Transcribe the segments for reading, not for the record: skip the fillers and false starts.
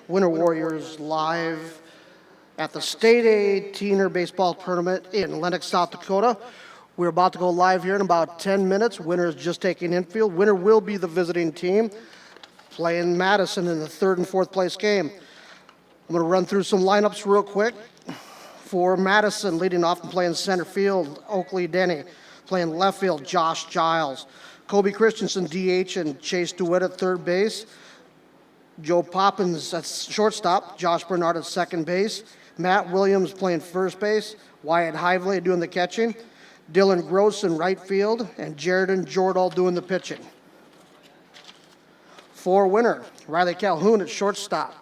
Winter Warriors live at the State A Teener Baseball Tournament in Lenox, South Dakota. We're about to go live here in about 10 minutes. Winter is just taking infield. Winter will be the visiting team playing Madison in the third and fourth place game. I'm going to run through some lineups real quick. For Madison, leading off and playing center field, Oakley Denny. Playing left field, Josh Giles. Kobe Christensen, DH, and Chase DeWitt at third base. Joe Poppins at shortstop. Josh Bernard at second base. Matt Williams playing first base. Wyatt Hively doing the catching. Dylan Gross in right field. And Jaredon Jordahl doing the pitching. For Winter, Riley Calhoun at shortstop.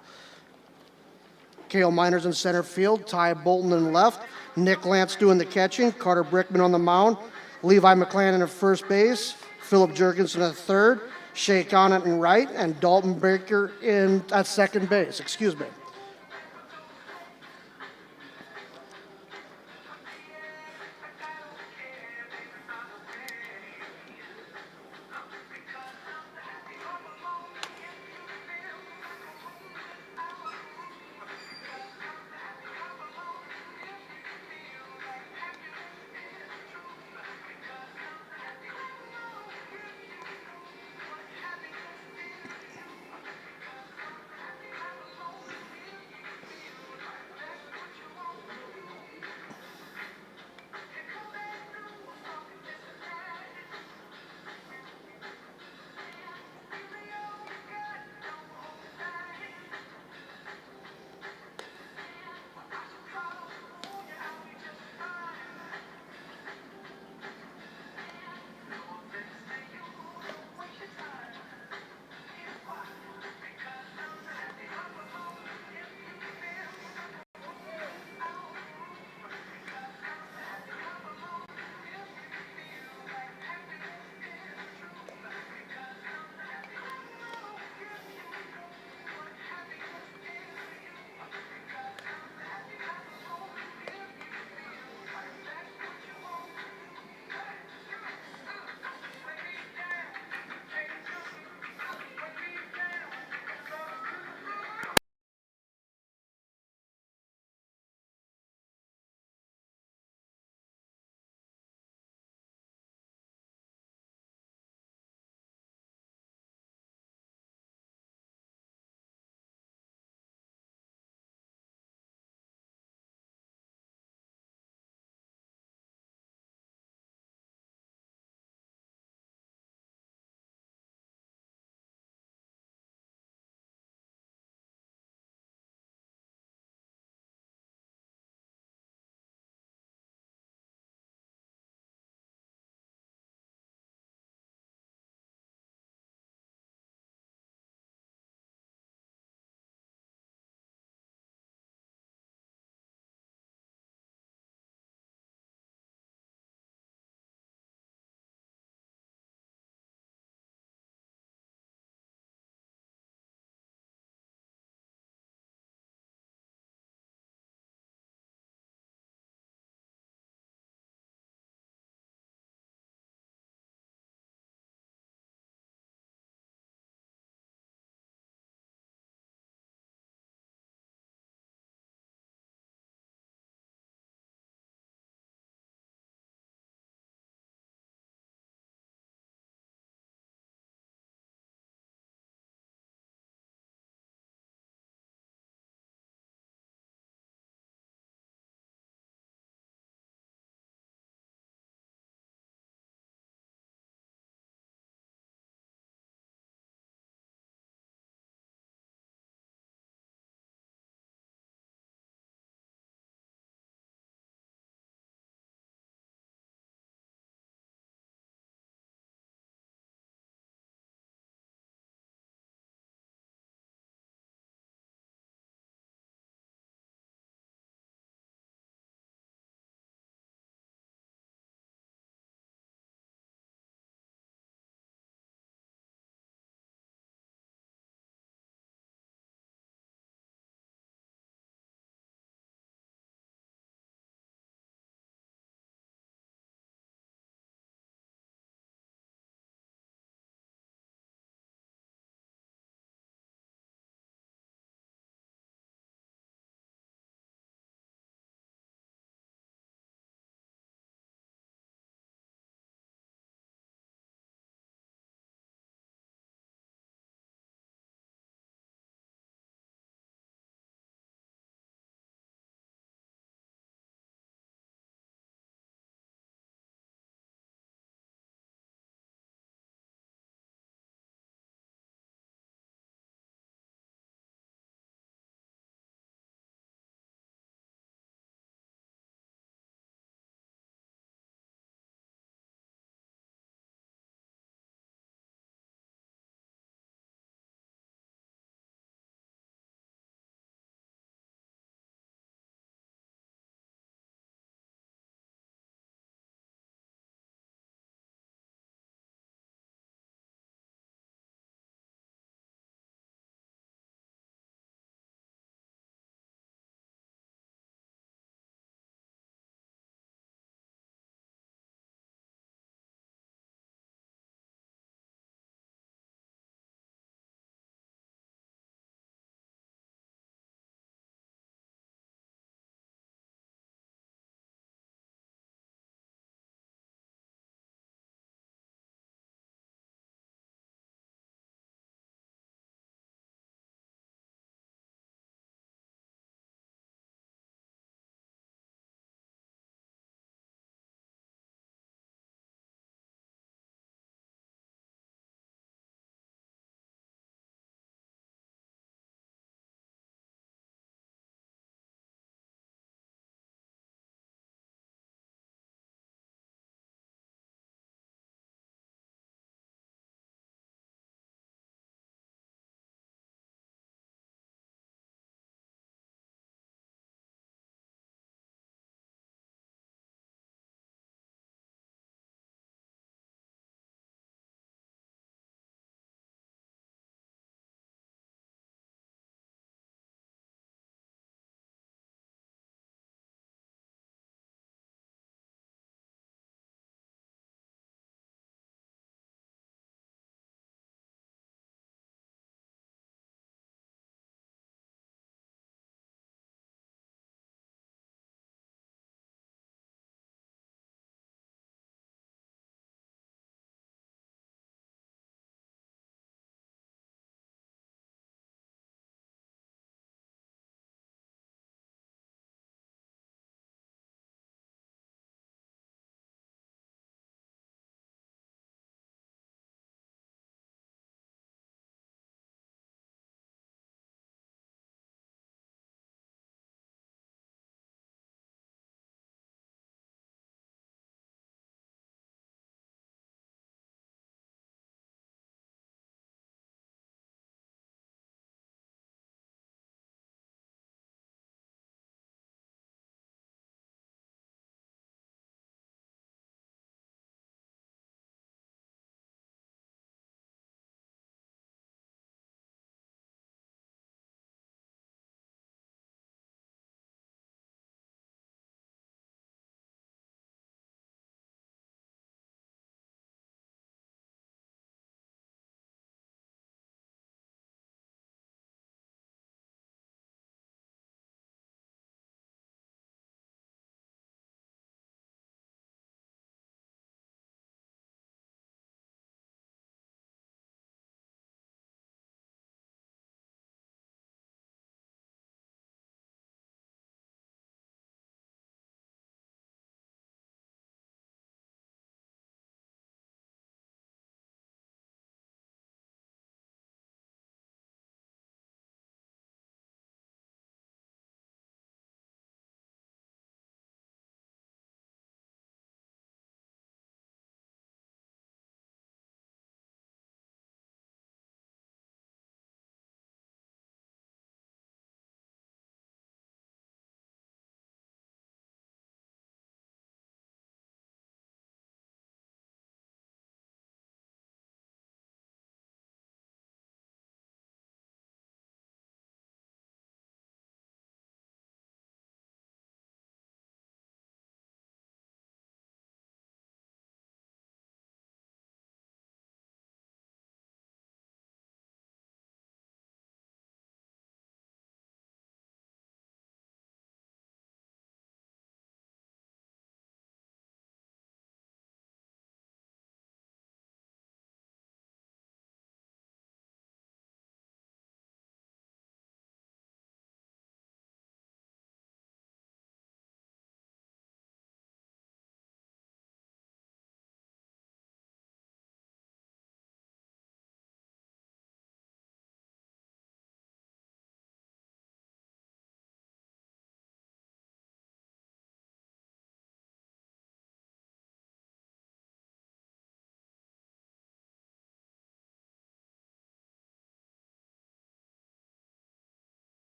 Cale Miners in center field, Ty Bolton in left, Nick Lance doing the catching, Carter Brickman on the mound, Levi McClanahan at first base, Philip Jurgensen at third, Shea Conant in right, and Dalton Baker at second base. Excuse me.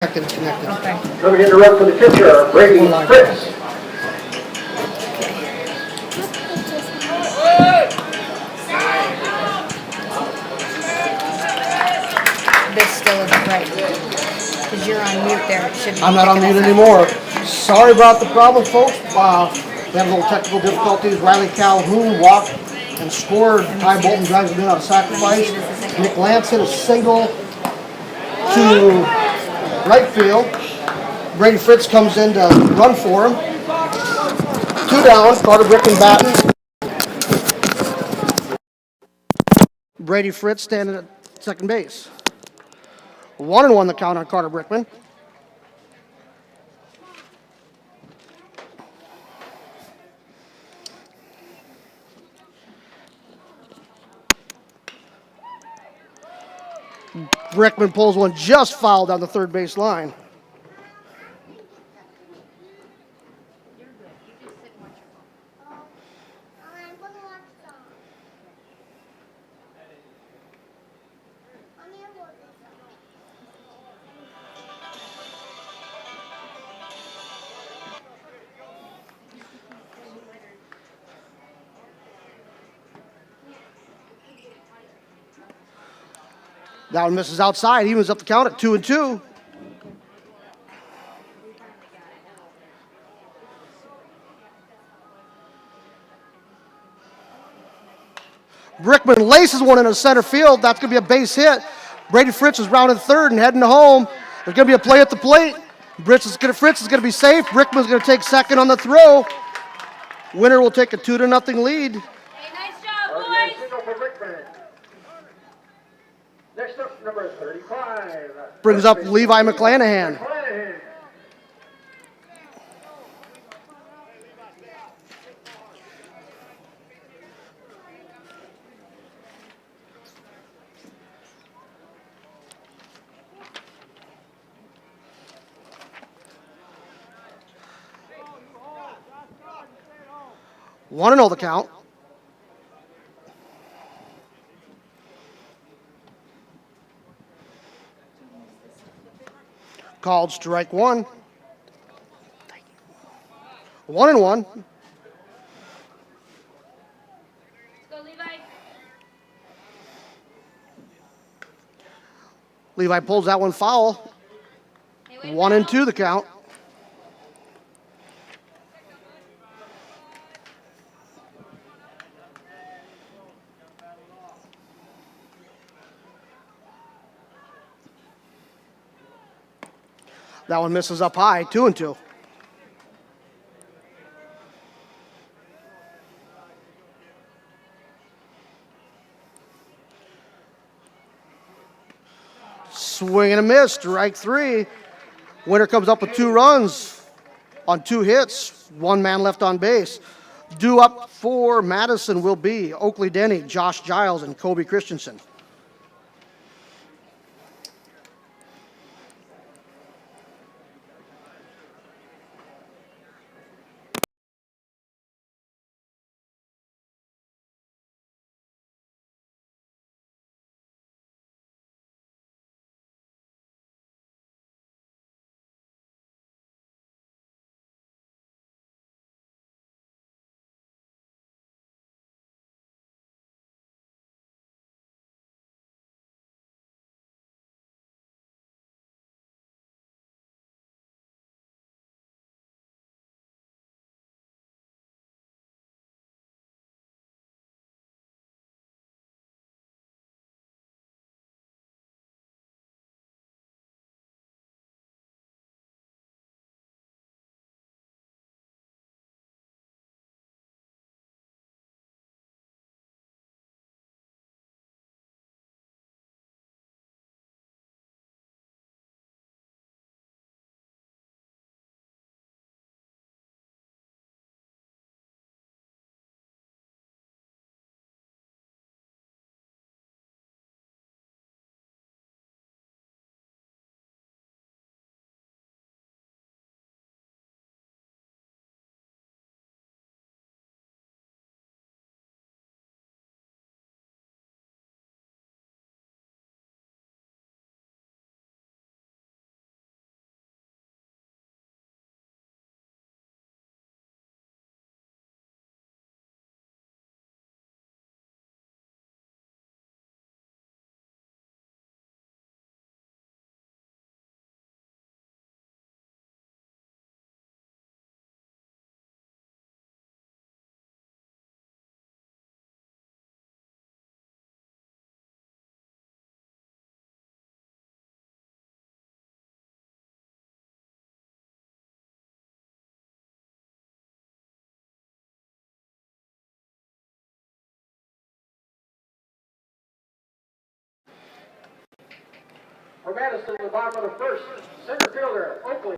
Connected. Okay. Coming in to run for the pitcher, Brady Fritz. This still isn't right. Because you're on mute there. It should be. I'm not on mute anymore. Sorry about the problem, folks. We had a little technical difficulties. Riley Calhoun walked and scored. Ty Bolton drives him in on a sacrifice. Nick Lance hit a single to right field. Brady Fritz comes in to run for him. 2 down. Carter Brickman batting. Brady Fritz standing at second base. 1-1 the count on Carter Brickman. Brickman pulls one just foul down the third base line. That one misses outside. He was up the count at 2-2. Brickman laces one into center field. That's going to be a base hit. Brady Fritz is rounding third and heading home. There's going to be a play at the plate. Fritz is going to be safe. Brickman's going to take second on the throw. Winner will take a 2-0 lead. Hey, nice job, boys. Signal for Brickman. Next up, number 35. Brings up Levi McClanahan. Want to know the count? Called strike one. 1-1. Go, Levi. Levi pulls that one foul. 1-2 the count. That one misses up high, 2-2. Swing and a miss, strike three. Winner comes up with 2 runs on 2 hits, 1 man left on base. Due up for Madison will be Oakley Denny, Josh Giles, and Kobe Christensen. For Madison, the bottom of the first, center fielder, Oakley.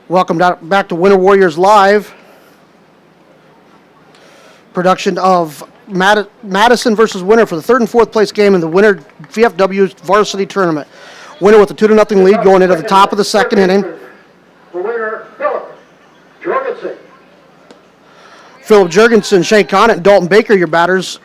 Welcome back to Winter Warriors Live. Production of Madison versus Winter for the third and fourth place game in the Winter VFW Varsity Tournament. Winter with a 2-0 lead going into the top of the second inning. For winner, Philip Jorgensen. Philip Jurgensen, Shane Conant, and Dalton Baker, your batters.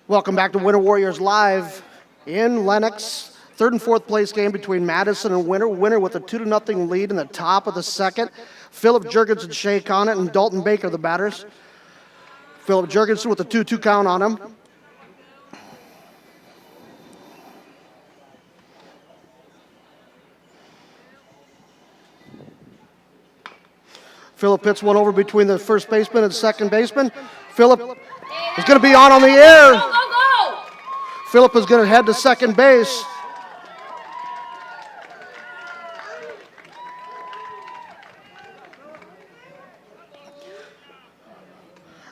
Welcome back to Winter Warriors Live in Lenox. Third and fourth place game between Madison and Winter. Winter with a 2-0 lead in the top of the second. Philip Jurgensen, Shea Conant, and Dalton Baker, the batters. Philip Jurgensen with a 2-2 count on him. Philip hits one over between the first baseman and second baseman. Philip is going to be on the air. Go, go, go! Philip is going to head to second base.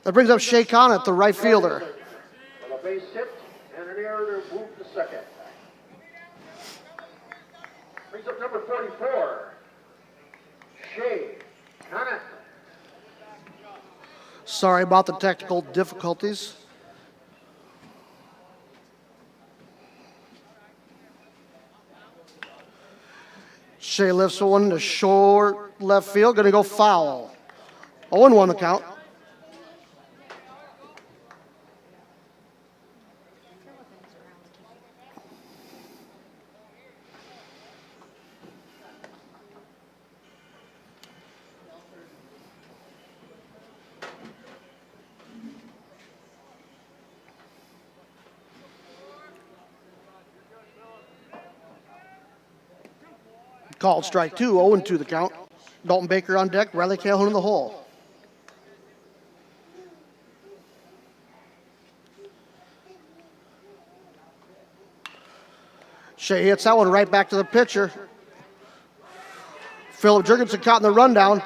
That brings up Shea Conant, the right fielder. On a base hit and an error to move to second. Brings up number 44, Shea Conant. Sorry about the technical difficulties. Shea lifts one to short left field, going to go foul. 0-1 the count. Called strike two, 0-2 the count. Dalton Baker on deck, Riley Calhoun in the hole. Shea hits that one right back to the pitcher. Philip Jurgensen caught in the rundown.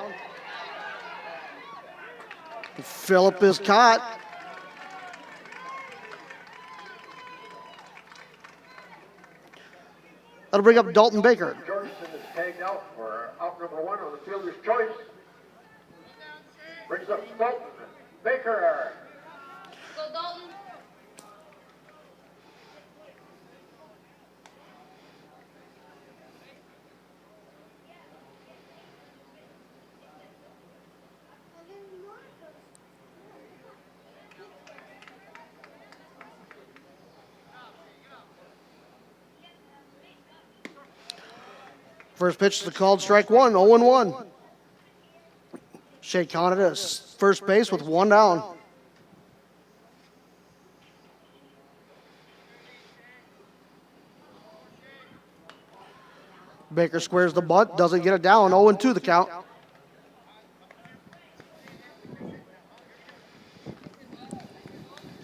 Philip is caught. That'll bring up Dalton Baker. Jorgensen is tagged out for out number one on the fielder's choice. Brings up Dalton Baker. Go, Dalton. First pitch is a called strike one, 0-1. Shea Conant at first base with one down. Baker squares the bunt, doesn't get it down, 0-2 the count.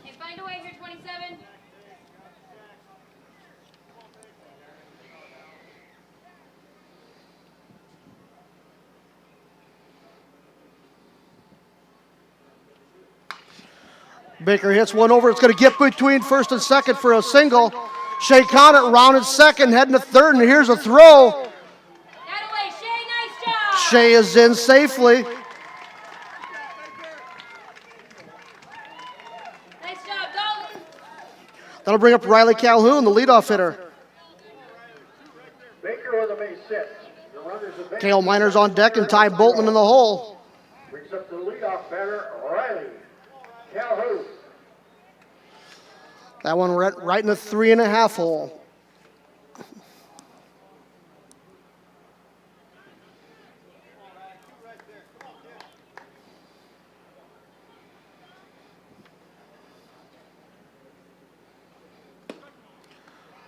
Hey, find a way here, 27. Baker hits one over. It's going to get between first and second for a single. Shea Connett rounded second, heading to third, and here's a throw. That away, Shay, nice job. Shea is in safely. Nice job, Dalton. That'll bring up Riley Calhoun, the leadoff hitter. Baker with a base hit. The runners at base. Cale Minor's on deck and Ty Bolton in the hole. Brings up the leadoff batter, Riley Calhoun. That one right in the 3.5 hole.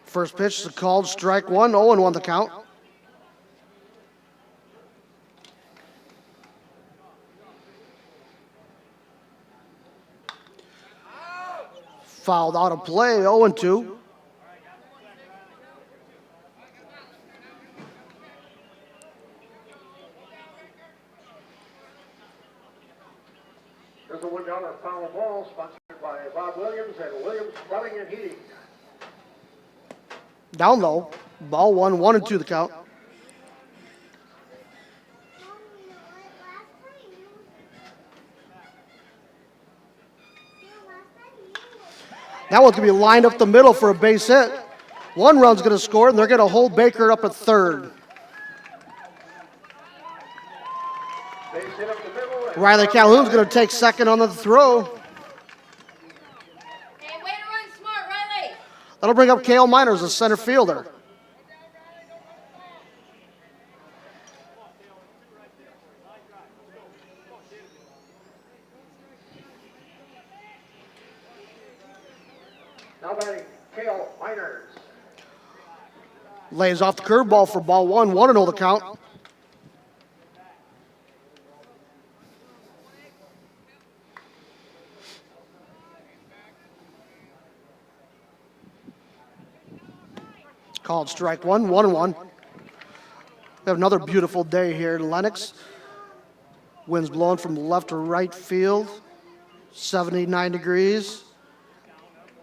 First pitch is called strike one, 0-1 the count. Fouled out of play, 0-2. There's a $1 foul ball sponsored by Bob Williams and Williams Plumbing and Heating. Down low, ball one, 1-2 the count. That one's going to be lined up the middle for a base hit. One run's going to score, and they're going to hold Baker up at third. Base hit up the middle. Riley Calhoun's going to take second on the throw. Hey, way to run smart, Riley. That'll bring up Cale Minor as a center fielder. Now batting Cale Minor. Lays off the curveball for ball one, 1-0 the count. Called strike one, 1-1. We have another beautiful day here in Lenox. Winds blowing from left to right field, 79 degrees.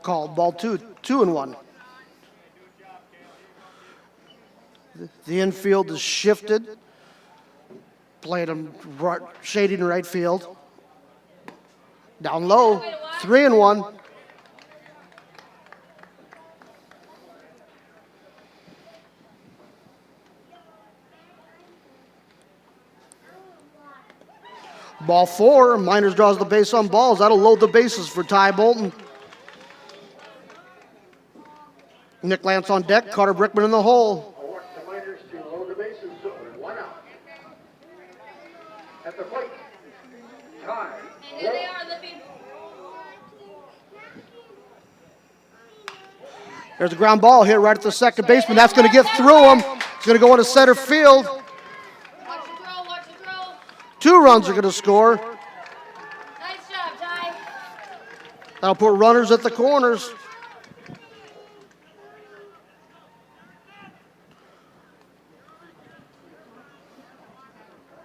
Called ball 2-1. The infield is shifted. Played him shading right field. Down low, 3-1. Ball 4, Miners draws the base on balls. That'll load the bases for Ty Bolton. Nick Lance on deck, Carter Brickman in the hole. I want the Miners to load the bases, so 1 out. At the plate, Ty. And there they are, Lippy. There's a ground ball hit right at the second baseman. That's going to get through him. It's going to go into center field. Watch the throw, watch the throw. 2 runs are going to score. Nice job, Ty. That'll put runners at the corners.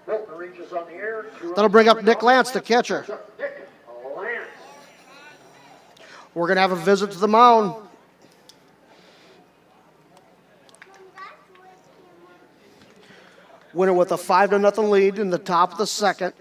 Bolton reaches on the air. That'll bring up Nick Lance, the catcher. Nick Lance. We're going to have a visit to the mound. Winner with a 5-0 lead in the top of the second.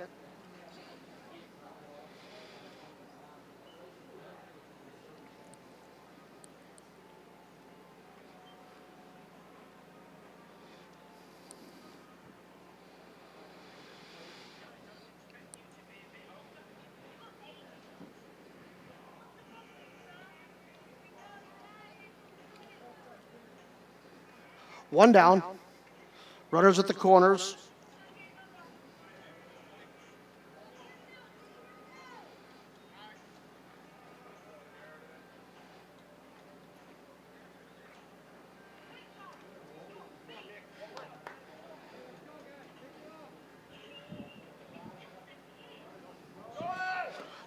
One down. Runners at the corners.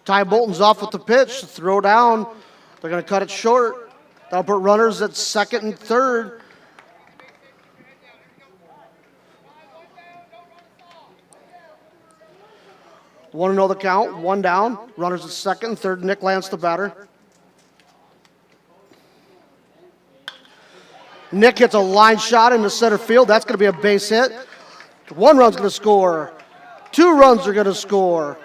Ty Bolton's off with the pitch. Throw down. They're going to cut it short. That'll put runners at second and third. Want to know the count? One down. Runners at second and third. Nick Lance, the batter. Nick hits a line shot into center field. That's going to be a base hit. One run's going to score. Two runs are going to score.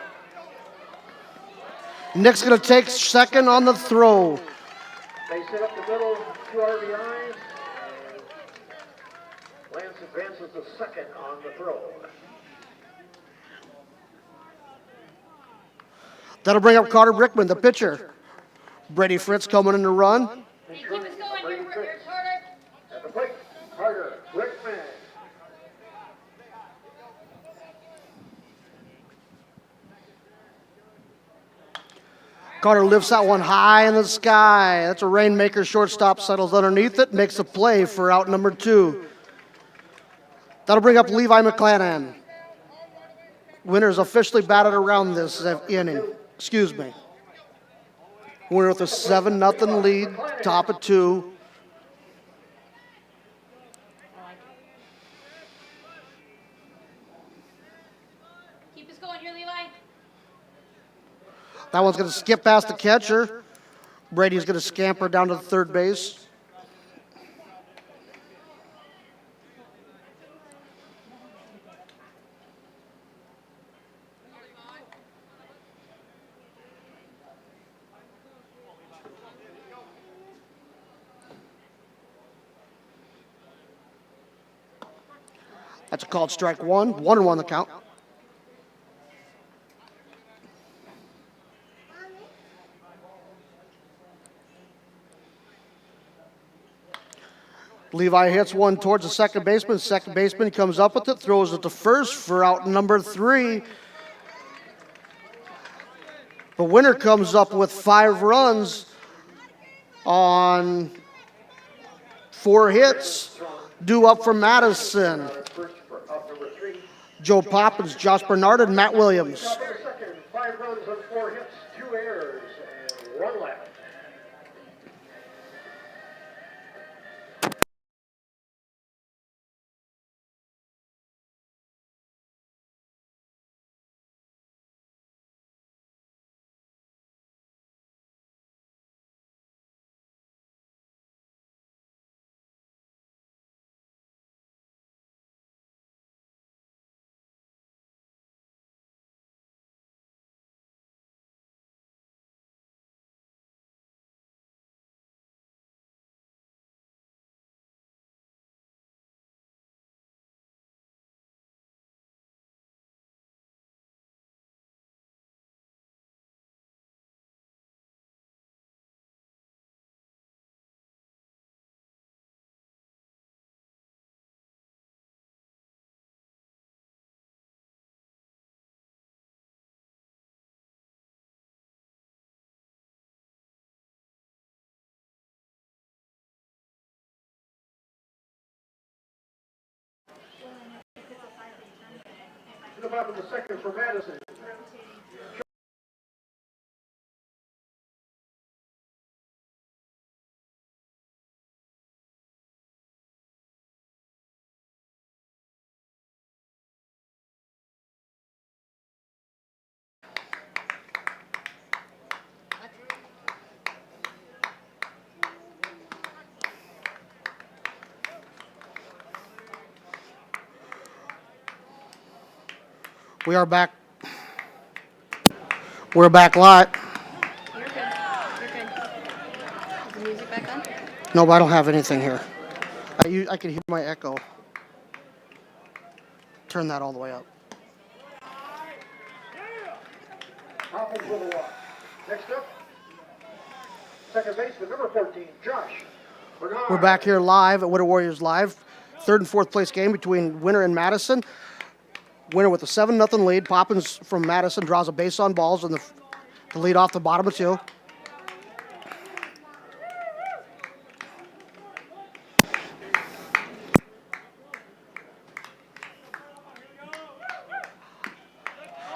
Nick's going to take second on the throw. They set up the middle, 2 RBIs. Lance advances to second on the throw. That'll bring up Carter Brickman, the pitcher. Brady Fritz coming in to run. Hey, keep us going, you're Carter. At the plate, Carter Brickman. Carter lifts that one high in the sky. That's a rainmaker. Shortstop settles underneath it, makes a play for out number 2. That'll bring up Levi McClanahan. Winner's officially batted around this inning. Excuse me. Winner with a 7-0 lead, top of 2. Keep us going here, Levi. That one's going to skip past the catcher. Brady's going to scamper down to the third base. That's a called strike 1. 1-1 the count. Levi hits one towards the second baseman. Second baseman comes up with it, throws it to first for out number 3. The winner comes up with 5 runs on 4 hits. Due up from Madison. First for out number 3. Joe Poppins, Josh Bernard, and Matt Williams. Top of the second, 5 runs on 4 hits, 2 errors, and 1 left. To the bottom of the second for Madison. We are back. We're back live. You're good. You're good. Is the music back on? No, but I don't have anything here. I can hear my echo. Turn that all the way up. Poppins with a walk. Next up, second baseman, number 14, Josh Bernard. We're back here live at Winter Warriors Live. Third and fourth place game between Winter and Madison. Winner with a 7-0 lead. Poppins from Madison draws a base on balls and the lead off the bottom of 2.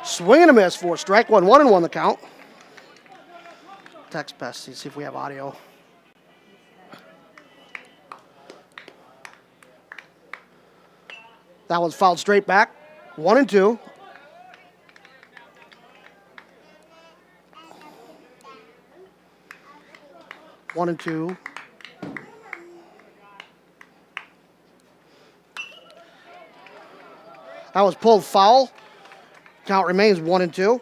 Swing and a miss for strike 1. 1-1 the count. text Bessie, see if we have audio. That one's fouled straight back. 1-2. One and two. That was pulled foul. Count remains 1-2.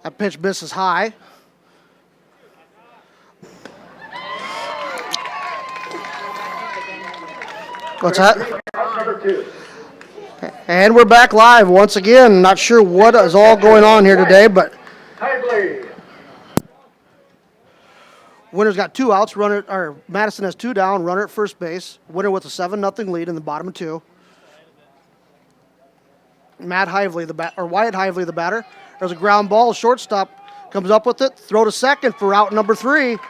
That pitch misses high. What's that? Number 2. And we're back live once again. Not sure what is all going on here today, but Hively. Winner's got 2 outs. Madison has 2 down. Runner at first base. Winner with a 7-0 lead in the bottom of 2. Wyatt Hively, the batter. There's a ground ball. Shortstop comes up with it. Throw to second for out number 3. Out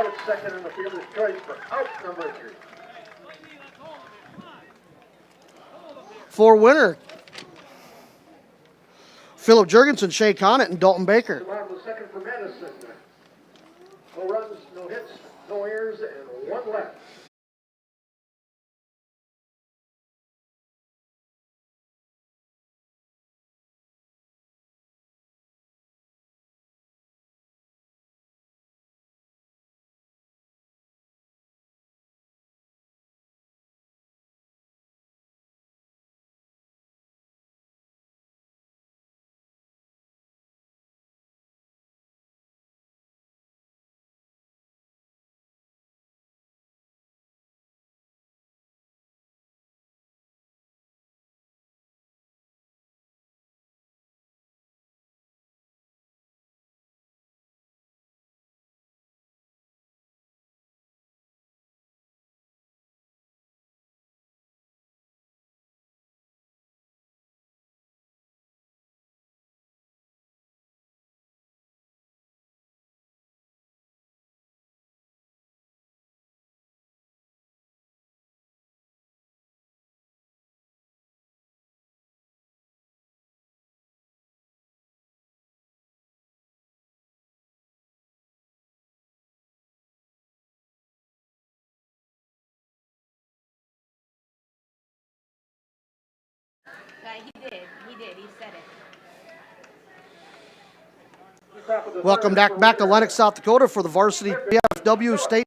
at second in the fielder's choice for out number 3. For Winner, Philip Jurgensen, Shea Conant, and Dalton Baker. Come out of the second for Madison. No runs, no hits, no errors, and 1 left. He said it. Welcome back to Lennox, South Dakota for the varsity PFW state.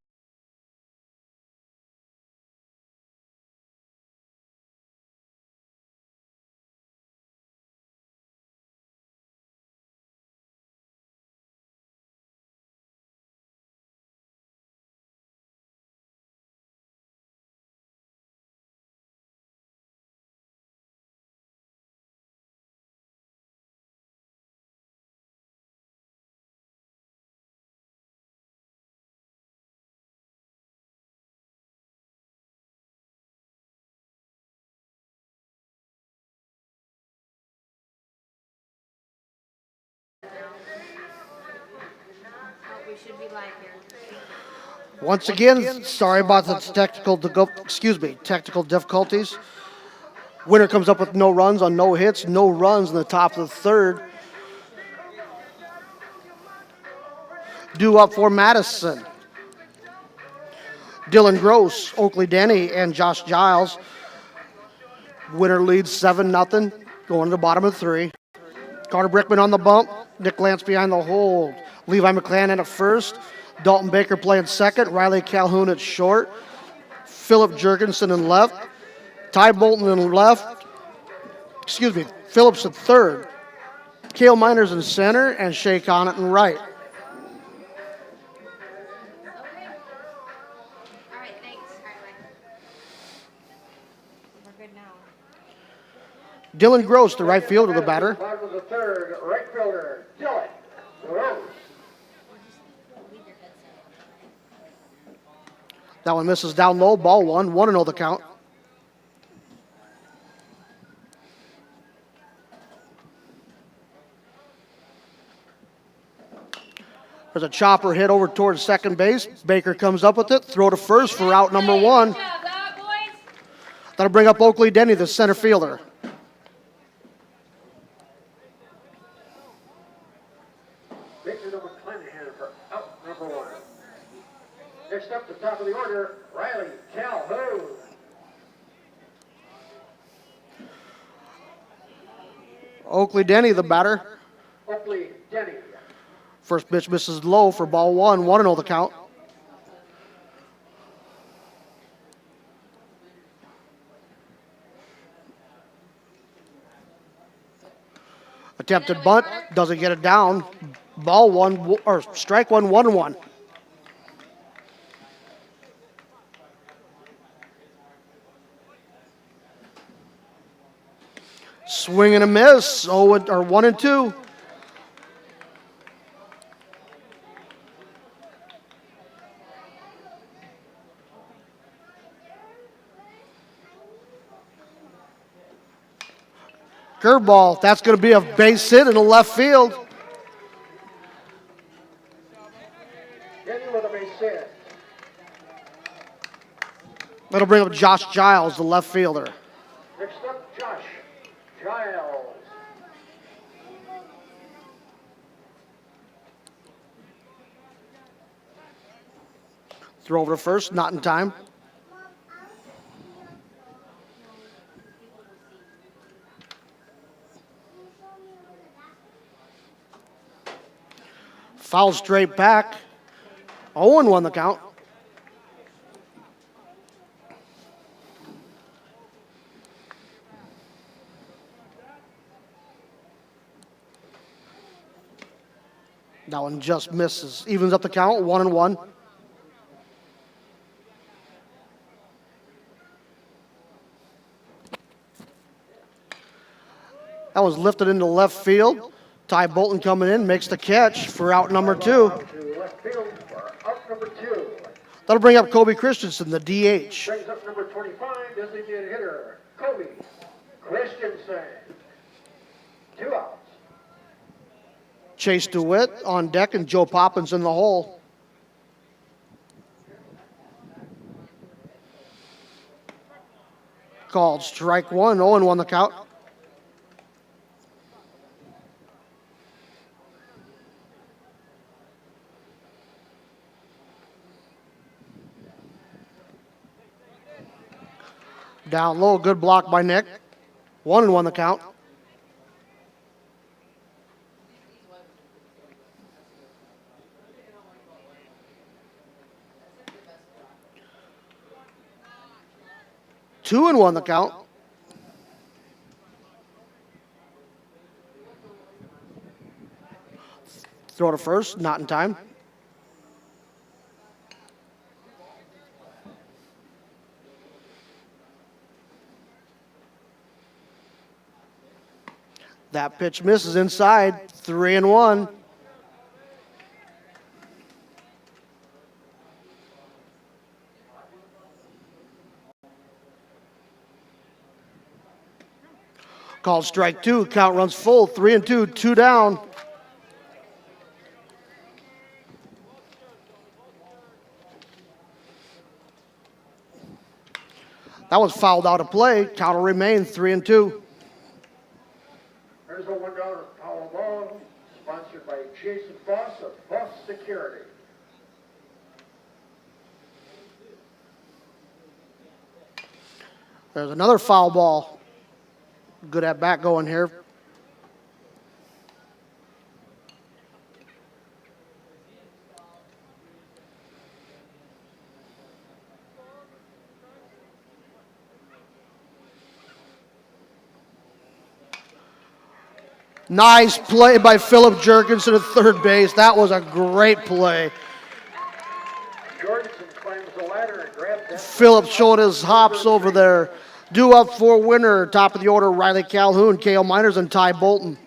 We should be live here. Once again, sorry about the technical difficulties. Winner comes up with no runs on no hits, no runs in the top of the 3rd. Due up for Madison. Dylan Gross, Oakley Denny, and Josh Giles. Winner leads 7-0, going to the bottom of 3. Carter Brickman on the bump. Nick Lance behind the hold. Levi McClanahan at first. Dalton Baker playing second. Riley Calhoun at short. Philip Jurgensen in left. Ty Bolton in left. Phillips at third. Cale Miners in center. And Shea Conant in right. All right, thanks. All right, we're good now. Dylan Gross, the right fielder, the batter. Bottom of the 3rd, right fielder, Dylan Gross. That one misses down low. Ball 1. 1-0 the count. There's a chopper hit over towards second base. Baker comes up with it. Throw to first for out number 1. That'll bring up Oakley Denny, the center fielder. Baker to McClanahan for out number 1. Next up, the top of the order, Riley Calhoun. Oakley Denny, the batter. Oakley Denny. First pitch misses low for ball 1. 1-0 the count. Attempted bunt, doesn't get it down. Ball 1, or strike 1, 1-1. Swing and a miss. 1-2. Curveball. That's going to be a base hit in the left field. Denny with a base hit. That'll bring up Josh Giles, the left fielder. Next up, Josh Giles. Throw over to first, not in time. Foul straight back. 0-1 the count. That one just misses. Evens up the count, 1-1. That was lifted into left field. Ty Bolton coming in, makes the catch for out number 2. Out to left field for out number 2. That'll bring up Kobe Christensen, the DH. Brings up number 25, designated hitter, Kobe Christensen. 2 outs. Chase DeWitt on deck and Joe Poppins in the hole. Called strike 1, 0-1 the count. Down low, good block by Nick. 1-1 the count. Two and 1 the count. Throw to first, not in time. That pitch misses inside, 3-1. Called strike 2, count runs full, 3-2, 2 down. That was fouled out of play, count will remain 3-2. There's a $1 foul ball, sponsored by Jason Foss of Foss Security. There's another foul ball. Good at bat going here. Nice play by Philip Jurgensen at third base. That was a great play. Jorgensen climbs the ladder and grabs that. Philip showing his hops over there. Due up for winner, top of the order, Riley Calhoun, Kale Miners, and Ty Bolton.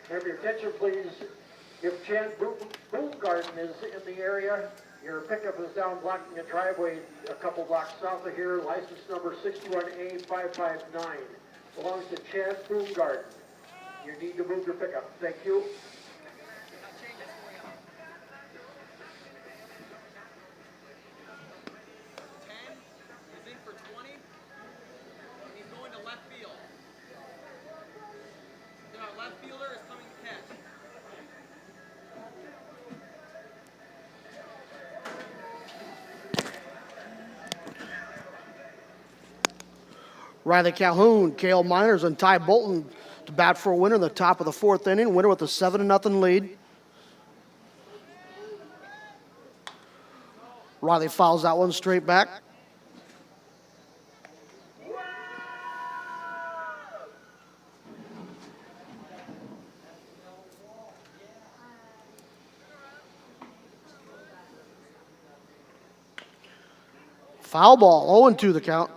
Have your attention, please. If Chad Boomgarden is in the area, your pickup is down blocking a driveway a couple blocks south of here. License number 61A559 belongs to Chad Boomgarden. You need to move your pickup. Thank you. 10 is in for 20, and he's going to left field. Then our left fielder is coming to catch. Riley Calhoun, Cale Miners, and Ty Bolton to bat for a winner in the top of the fourth inning. Winner with a 7-0 lead. Riley fouls that one straight back. Foul ball, 0-2 the count.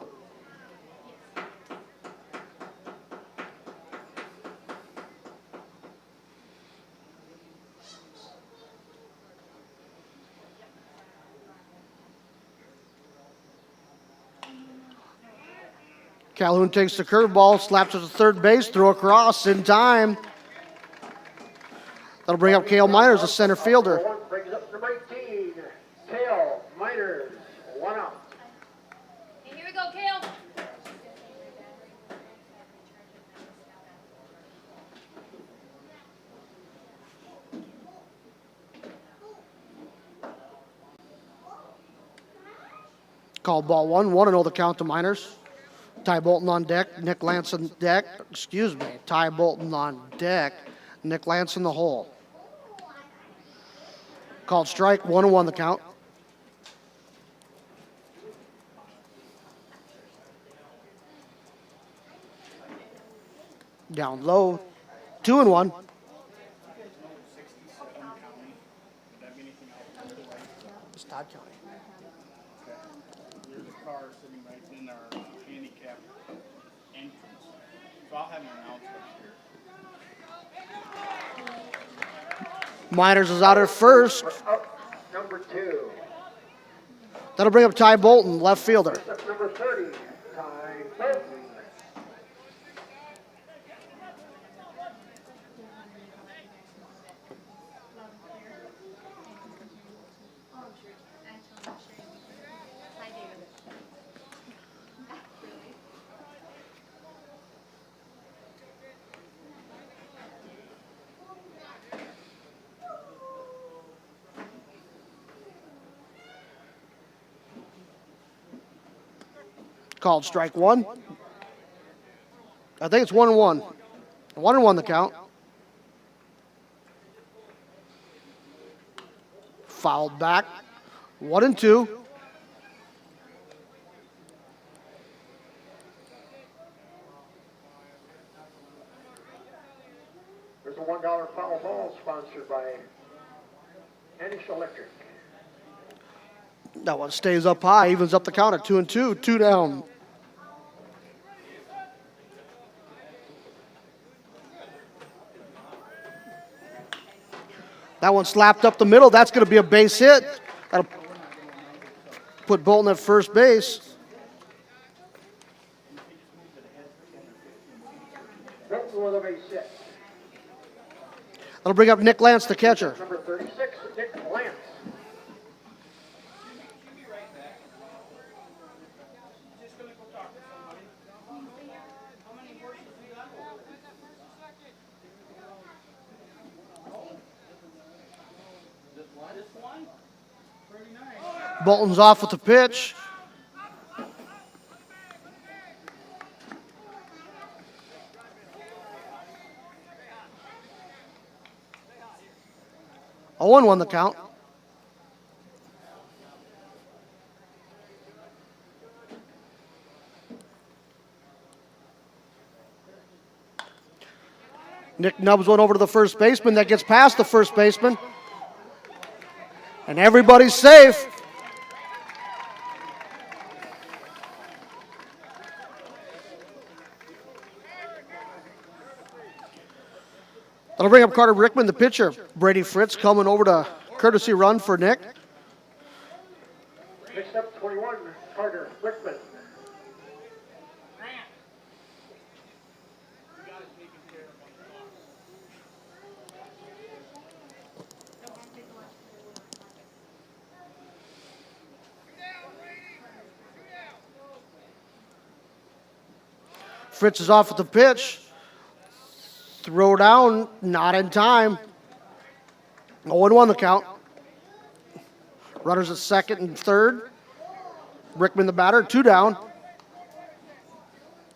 Calhoun takes the curveball, slaps it to third base, throw across in time. That'll bring up Cale Miners, the center fielder. One brings up number 18, Cale Miners, 1 out. Hey, here we go, Kale. Called ball 1-0 the count to Miners. Ty Bolton on deck, Nick Lance on deck. Excuse me, Ty Bolton on deck, Nick Lance in the hole. Called strike, 1-1 the count. Down low, 2-1. It's Todd County. There's a car sitting right in our handicap entrance. So I'll have an announcement here. Miners is out at first. Out number 2. That'll bring up Ty Bolton, left fielder. Up number 30, Ty Bolton. Called strike 1. I think it's 1-1. 1-1 the count. Fouled back. 1-2. There's a $1 foul ball sponsored by Anish Electric. That one stays up high, evens up the count at 2-2, 2 down. That one slapped up the middle. That's going to be a base hit. That'll put Bolton at first base. Bolton with a base hit. That'll bring up Nick Lance, the catcher. Number 36, Nick Lance. Bolton's off with the pitch. A 1-1 the count. Nick nubs one over to the first baseman. That gets past the first baseman. And everybody's safe. That'll bring up Carter Rickman, the pitcher. Brady Fritz coming over to courtesy run for Nick. Next up, 21, Carter Rickman. Fritz is off at the pitch. Throw down, not in time. 0-1 the count. Runners at second and third. Rickman the batter, 2 down.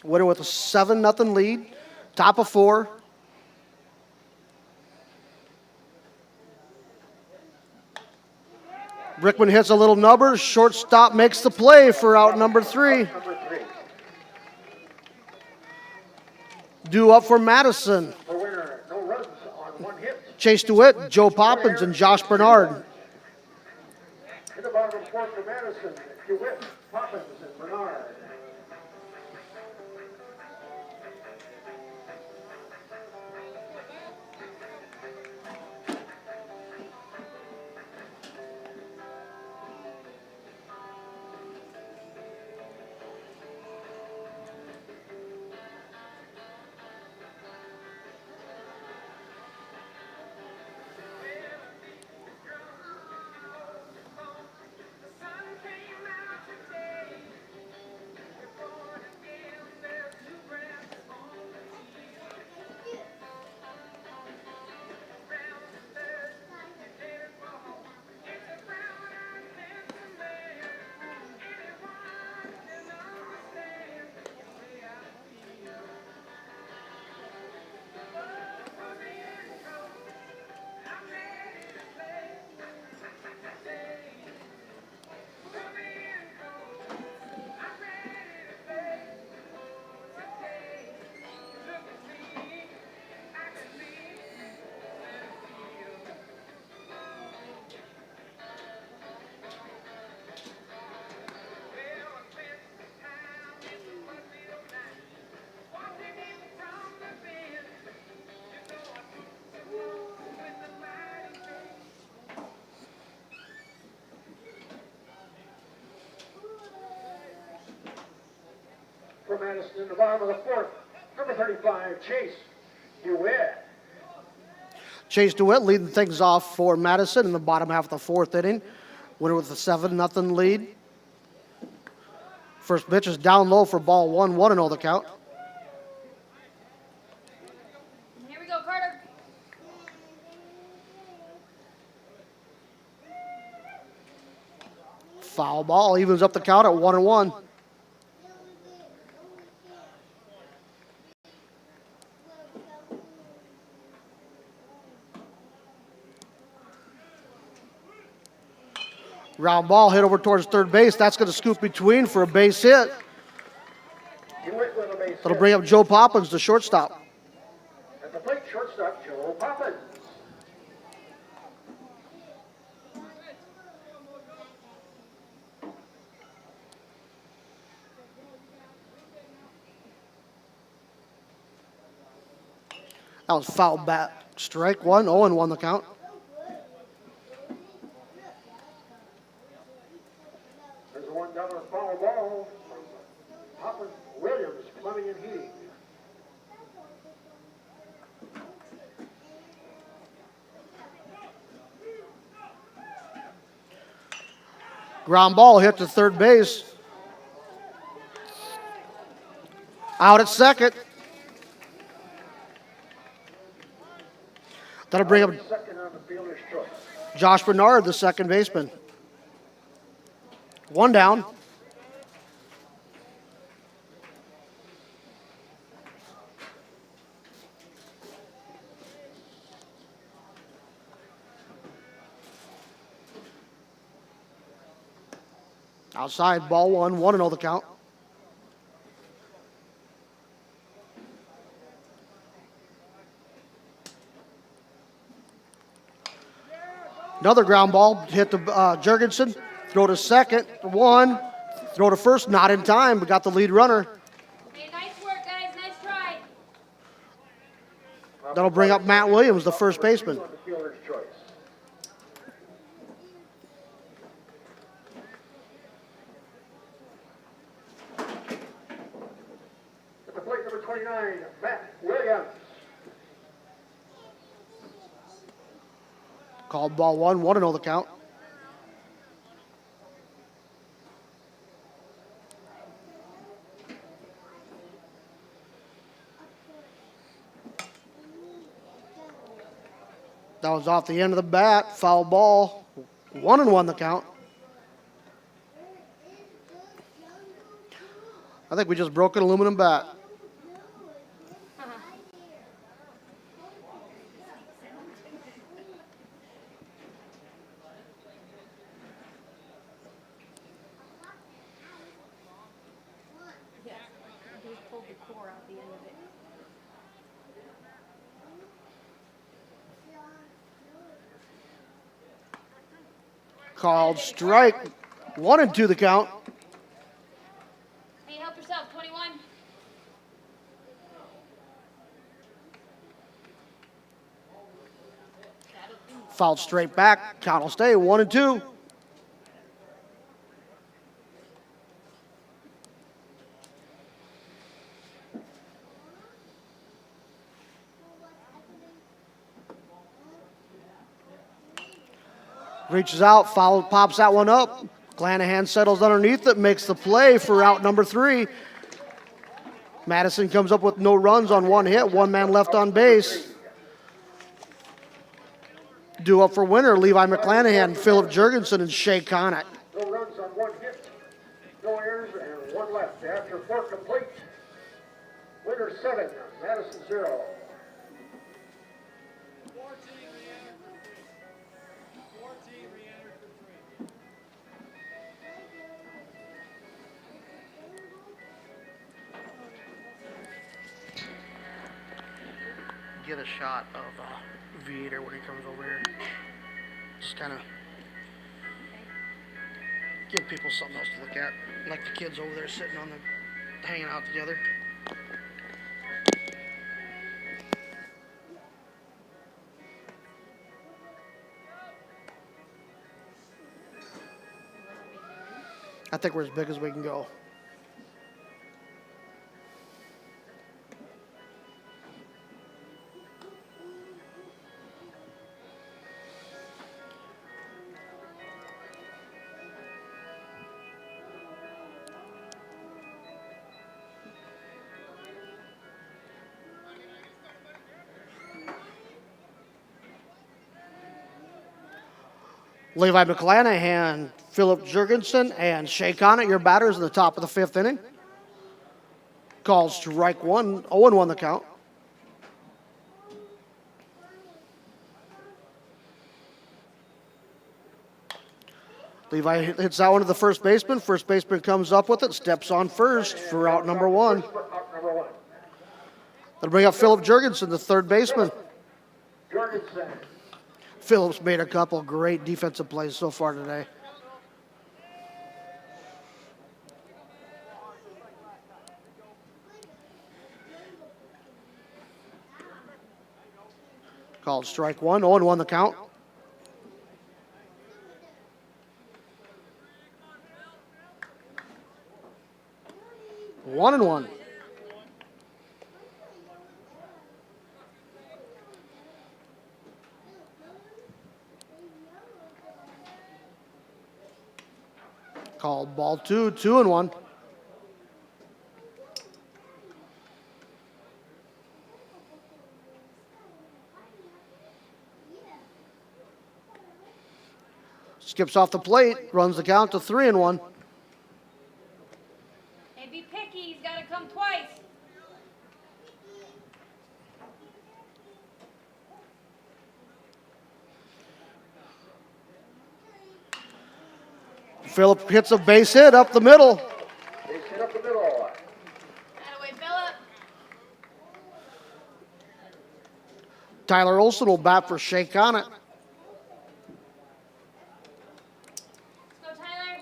Winner with a 7-0 lead. Top of 4. Rickman hits a little nubber. Shortstop makes the play for out number 3. Number 3. Due up for Madison. For winner, no runs on 1 hit. Chase DeWitt, Joe Poppins, and Josh Bernard. In the bottom of 4 for Madison, DeWitt, Poppins, and Bernard. For Madison in the bottom of the 4th, number 35, Chase DeWitt. Chase DeWitt leading things off for Madison in the bottom half of the 4th inning. Winner with a 7-0 lead. First pitch is down low for ball 1, 1-0 the count. Here we go, Carter. Foul ball evens up the count at 1-1. Ground ball hit over towards third base. That's going to scoop between for a base hit. DeWitt with a base That'll hit. bring up Joe Poppins, the shortstop. At the plate, shortstop Joe Poppins. That was foul bat. Strike 1, 0-1 the count. There's a 1 down on foul ball from Poppins, Williams, Fleming, and Heating. Ground ball hit to third base. Out at second. That'll bring up Second on the fielder's choice. Josh Bernard, the second baseman. 1 down. Outside, ball 1, 1-0 the count. Another ground ball hit to Jurgensen. Throw to second, 1. Throw to first, not in time, but got the lead runner. Hey, nice work, guys. Nice try. That'll bring up Matt Williams, the first baseman. On the fielder's choice. At the plate, number 29, Matt Williams. Called ball 1, 1-0 the count. That was off the end of the bat, foul ball, 1-1 the count. I think we just broke an aluminum bat. Yeah. He pulled the core out the end of it. Called strike, 1-2 the count. Hey, help yourself, 21. Fouled straight back, count will stay, 1-2. Reaches out, foul, pops that one up. Glanahan settles underneath it, makes the play for out number 3. Madison comes up with no runs on one hit, one man left on base. Due up for winner, Levi McClanahan, Philip Jurgensen, and Shea Conant. No runs on one hit, no errors, and one left. After 4 complete, winner 7, Madison 0. 14 re-entered for 3. Get a shot of Viator when he comes over here. Just kind of give people something else to look at. Like the kids over there sitting on the, hanging out together. I think we're as big as we can go. Levi McClanahan, Philip Jurgensen, and Shea Conant, your batters in the top of the 5th inning. Calls strike 1, 0-1 the count. Levi hits that one to the first baseman. First baseman comes up with it, steps on first for out number 1. Out number 1. That'll bring up Philip Jurgensen, the third baseman. Jorgensen. Phillips made a couple great defensive plays so far today. Called strike 1, 0-1 the count. One and one. Called ball 2, 2-1. Skips off the plate, runs the count to 3-1. Hey, be picky. He's got to come twice. Phillip hits a base hit up the middle. Base hit up the middle. Attaboy, Phillip. Tyler Olson will bat for Shea Conant. Let's go, Tyler.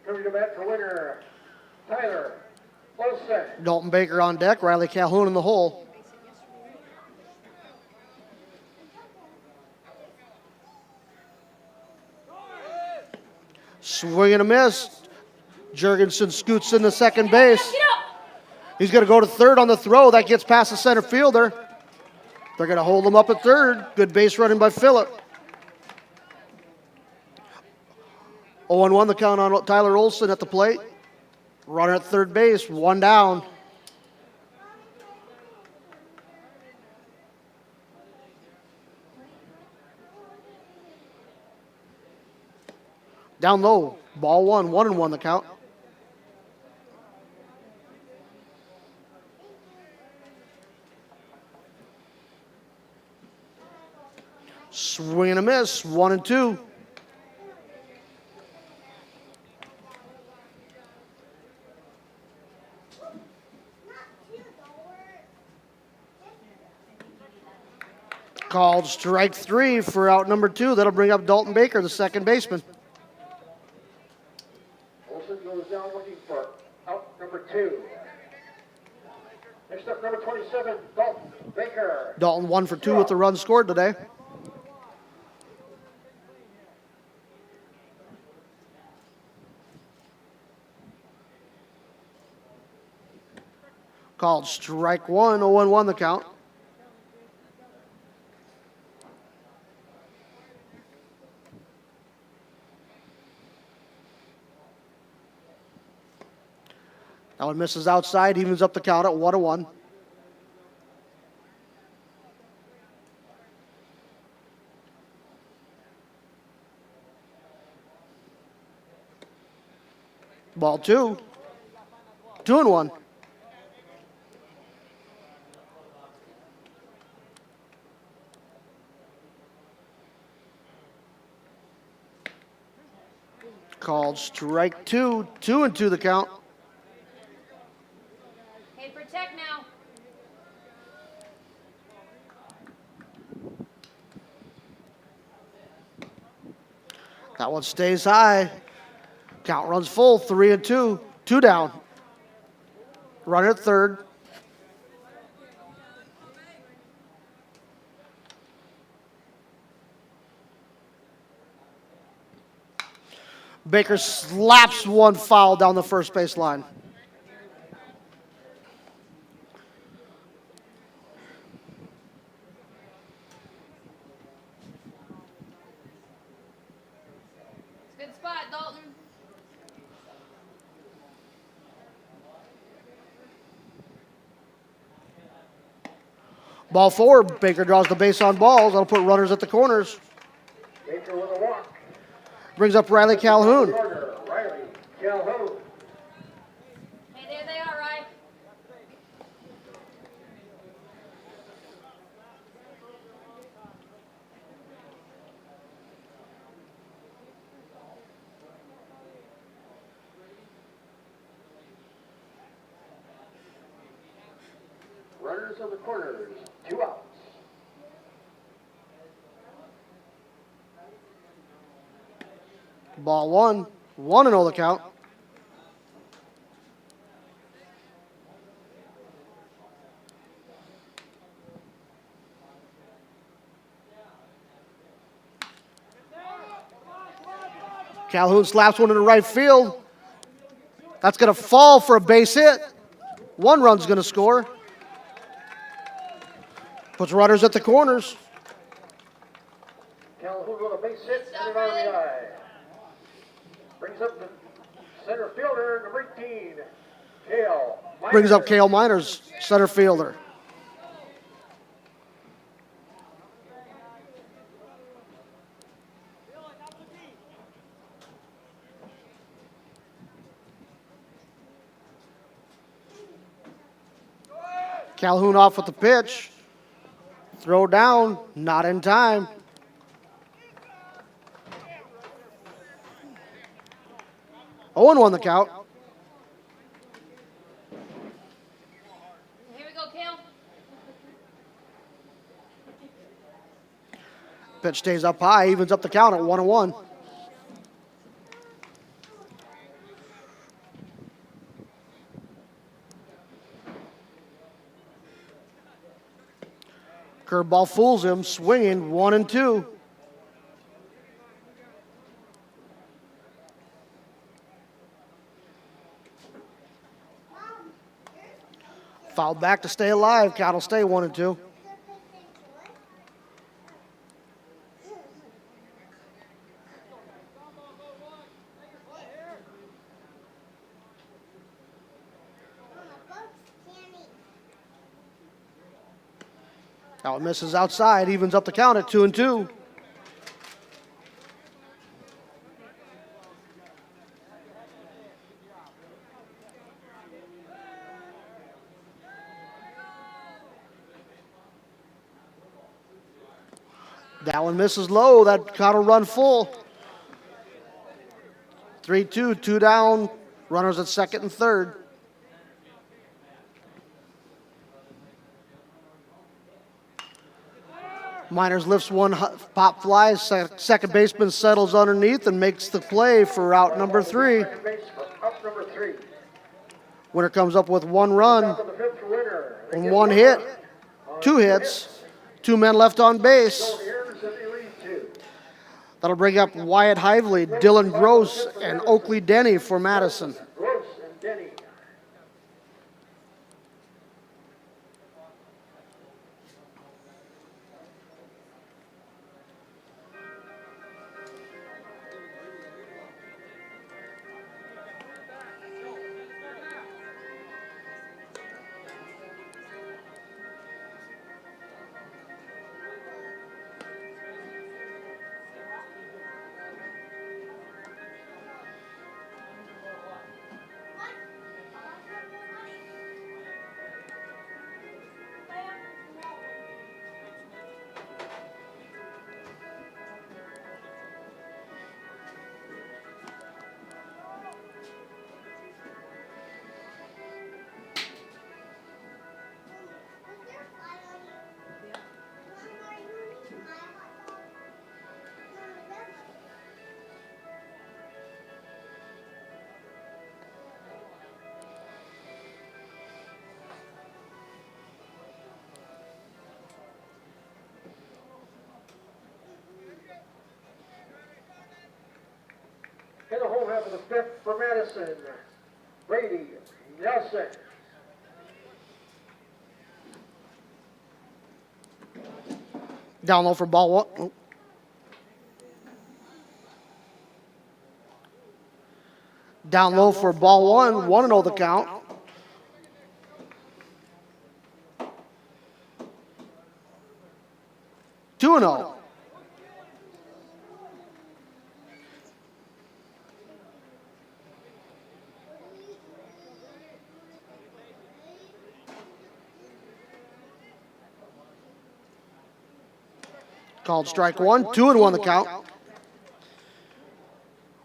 Coming to bat for winner, Tyler Olson. Dalton Baker on deck, Riley Calhoun in the hole. Swing and a miss. Jurgensen scoots into second base. He's going to go to third on the throw. That gets past the center fielder. They're going to hold him up at third. Good base running by Phillip. 0-1 the count on Tyler Olson at the plate. Runner at third base, one down. Down low, ball one, 1-1 the count. Swing and a miss, 1-2. Called strike three for out number 2. That'll bring up Dalton Baker, the second baseman. Olson goes down looking for out number 2. Next up, number 27, Dalton Baker. Dalton 1 for 2 with the run scored today. Called strike one, 0-1 the count. That one misses outside, evens up the count at 1-1. Ball 2. 2-1. Called strike 2. 2-2 the count. Hey, protect now. That one stays high. Count runs full, 3-2. 2 down. Runner at third. Baker slaps one foul down the first base line. Good spot, Dalton. Ball 4. Baker draws the base on balls. That'll put runners at the corners. Baker with a walk. Brings up Riley Calhoun. Corner, Riley Calhoun. Hey, there they are, Ryan. Runners on the corners, 2 outs. Ball 1. 1-0 the count. Calhoun slaps one into right field. That's going to fall for a base hit. 1 run's going to score. Puts runners at the corners. Calhoun with a base hit and an RBI. Brings up the center fielder, number 18, Cale. Brings up Cale Miners, center fielder. Calhoun off with the pitch. Throw down, not in time. Owen won the count. Here we go, Kale. Pitch stays up high, evens up the count at 1-1. Curveball fools him, swinging, 1-2. Foul back to stay alive. Count will stay 1-2. Now it misses outside, evens up the count at 2-2. That one misses low. That count will run full. 3-2, 2 down. Runners at second and third. Miners lifts one, pop flies. Second baseman settles underneath and makes the play for out number 3. Second base for out number 3. Winner comes up with 1 run Top of the 5th winner. They and get 1 hit, 2 hits, 2 men left on base. No errors, and they lead 2. That'll bring up Wyatt Hively, Dylan Gross, and Oakley Denny for Madison. Gross and Denny. In the home half of the 5th for Madison, Brady Nelson. Down low for ball 1. Oh. Down low for ball 1, 1-0 the count. Two and 0. Called strike 1, 2-1 the count.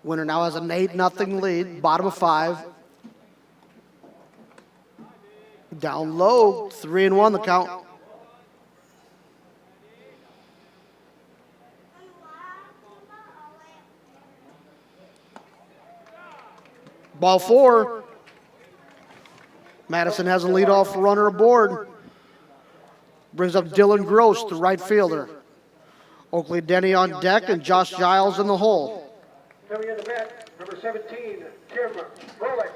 Winner now has an 8-0 lead, bottom of 5. Down low, 3-1 the count. Ball 4. Madison has a leadoff runner aboard. Brings up Dylan Gross, the right fielder. Oakley Denny on deck and Josh Giles in the hole. Coming in the bat, number 17, Tim Frolick.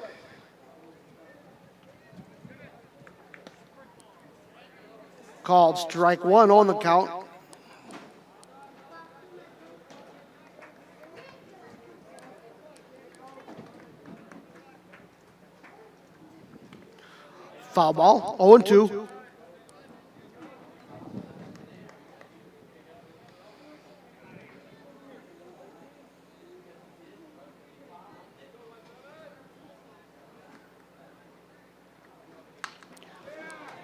Called strike 1 on the count. Foul ball, 0-2.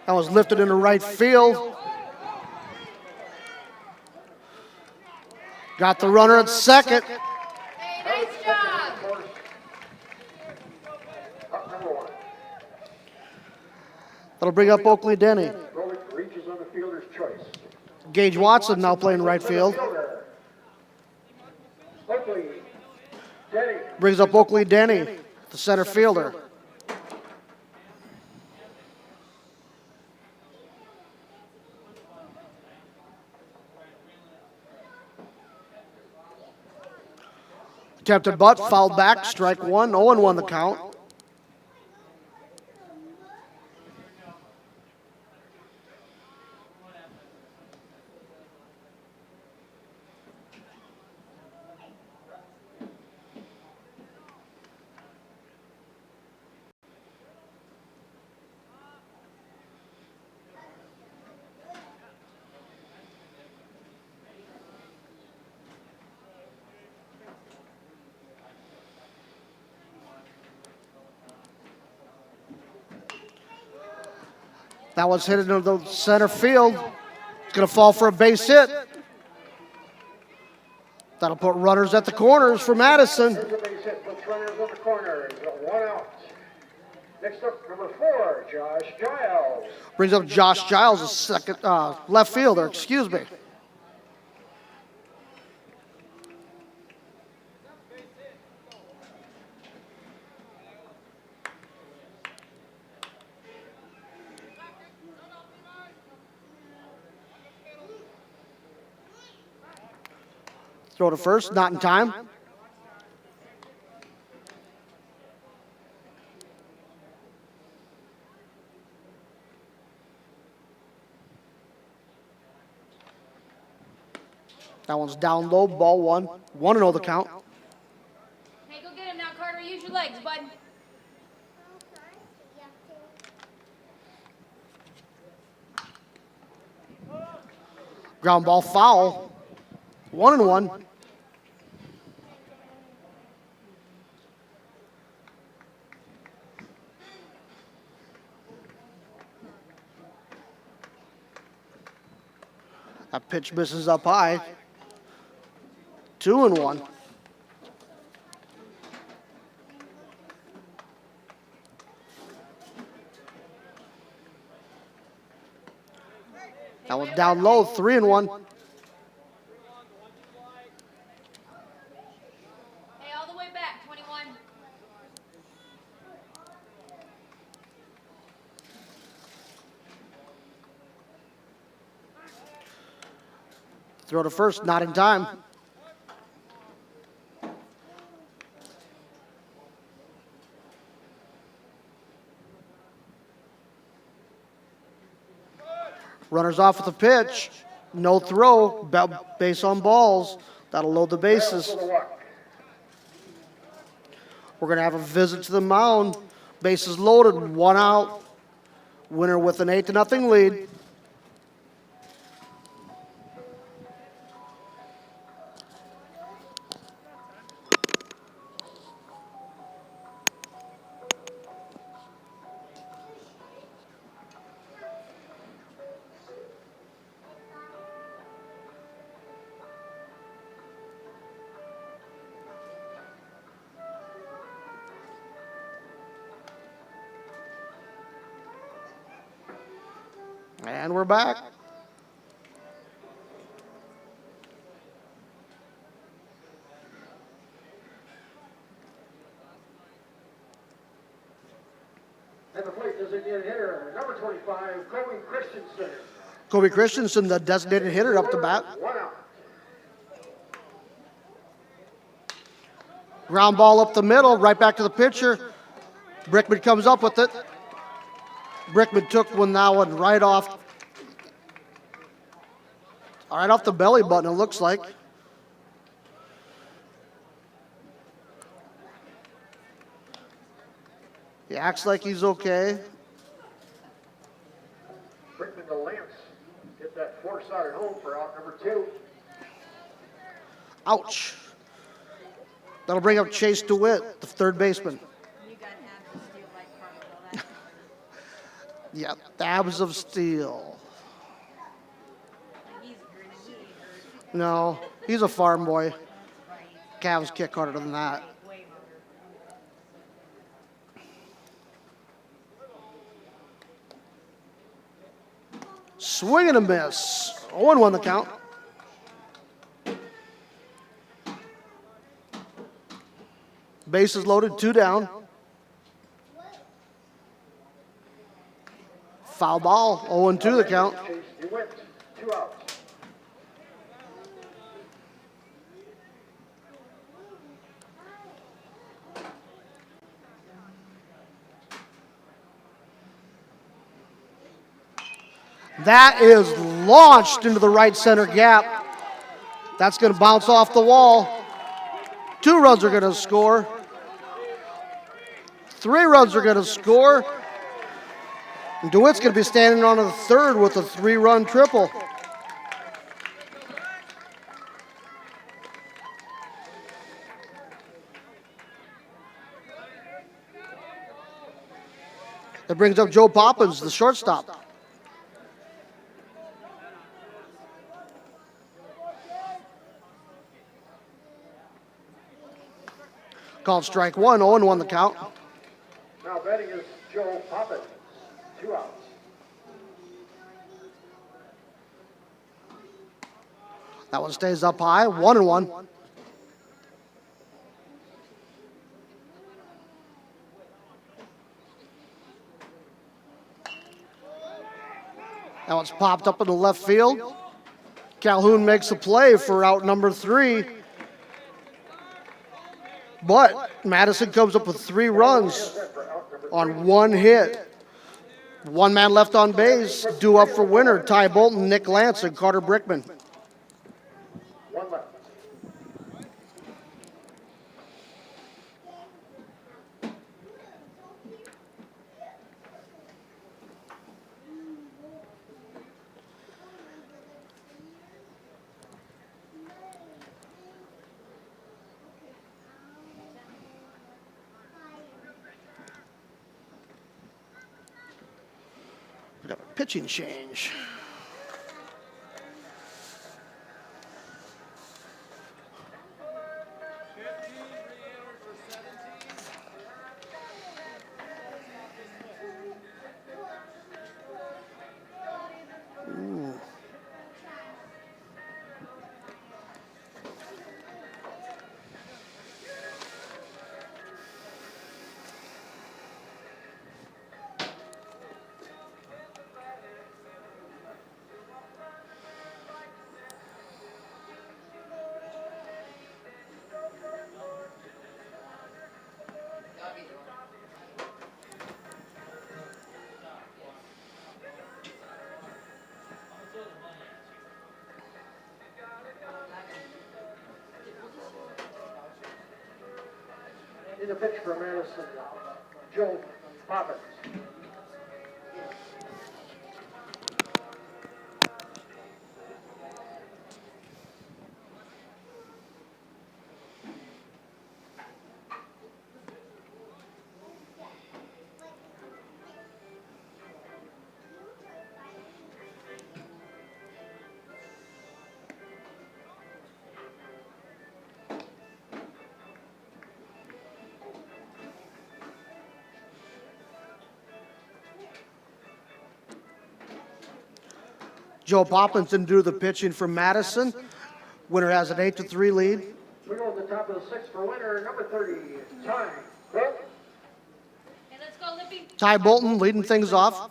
That was lifted into right field. Got the runner at second. Hey, nice job. Up number 1. That'll bring up Oakley Denny. Frolick reaches on the fielder's choice. Gage Watson now playing right field. Fielder. Oakley Denny. Brings up Oakley Denny, the center fielder. Attempted butt, fouled back, strike one, 0-1 the count. That one's hit into the center field. It's going to fall for a base hit. That'll put runners at the corners for Madison. There's a base hit, puts runners on the corners, 1 out. Next up, number 4, Josh Giles. Brings up Josh Giles, a second left fielder, excuse me. Throw to first, not in time. That one's down low, ball one. 1-0 the count. Hey, go get him now, Carter. Use your legs, bud. Ground ball foul. 1-1. That pitch misses up high. 2-1. That one's down low, 3-1. Hey, all the way back, 21. Throw to first, not in time. Runners off with a pitch. No throw, base on balls. That'll load the bases. We're going to have a visit to the mound. Bases loaded, 1 out. Winner with an 8-0 lead. And we're back. At the plate, designated hitter, number 25, Colome Christensen. Kobe Christensen, the designated hitter up the bat. 1 out. Ground ball up the middle, right back to the pitcher. Brickman comes up with it. Brickman took that one right off the belly button, it looks like. He acts like he's okay. Brickman to Lance. Get that force out at home for out number 2. Ouch. That'll bring up Chase DeWitt, the third baseman. You got abs of steel like Carter, though. Yeah, abs of steel. He's grinning. He ain't hurt. No, he's a farm boy. Right. Cavs kick harder than that. Way harder. Swing and a miss. 0-1 the count. Bases loaded, 2 down. Foul ball, 0-2 the count. Chase DeWitt, 2 outs. That is launched into the right center gap. That's going to bounce off the wall. 2 runs are going to score. 3 runs are going to score. And DeWitt's going to be standing on the third with a 3-run triple. That brings up Joe Poppins, the shortstop. Called strike 1, 0-1 the count. Now batting is Joe Poppins, 2 outs. That one stays up high, 1-1. That one's popped up in the left field. Calhoun makes a play for out number 3. But Madison comes up with 3 runs on 1 hit. 1 man left on base, due up for winner. Ty Bolton, Nick Lance, and Carter Brickman. 1 left. We got a pitching change. In the pitch for Madison, Joe Poppins. Joe Poppins didn't do the pitching for Madison. Winner has an 8-3 lead. We go to the top of the 6th for winner, number 30, Ty Bolton. let's go, Lippy. Ty Bolton leading things off.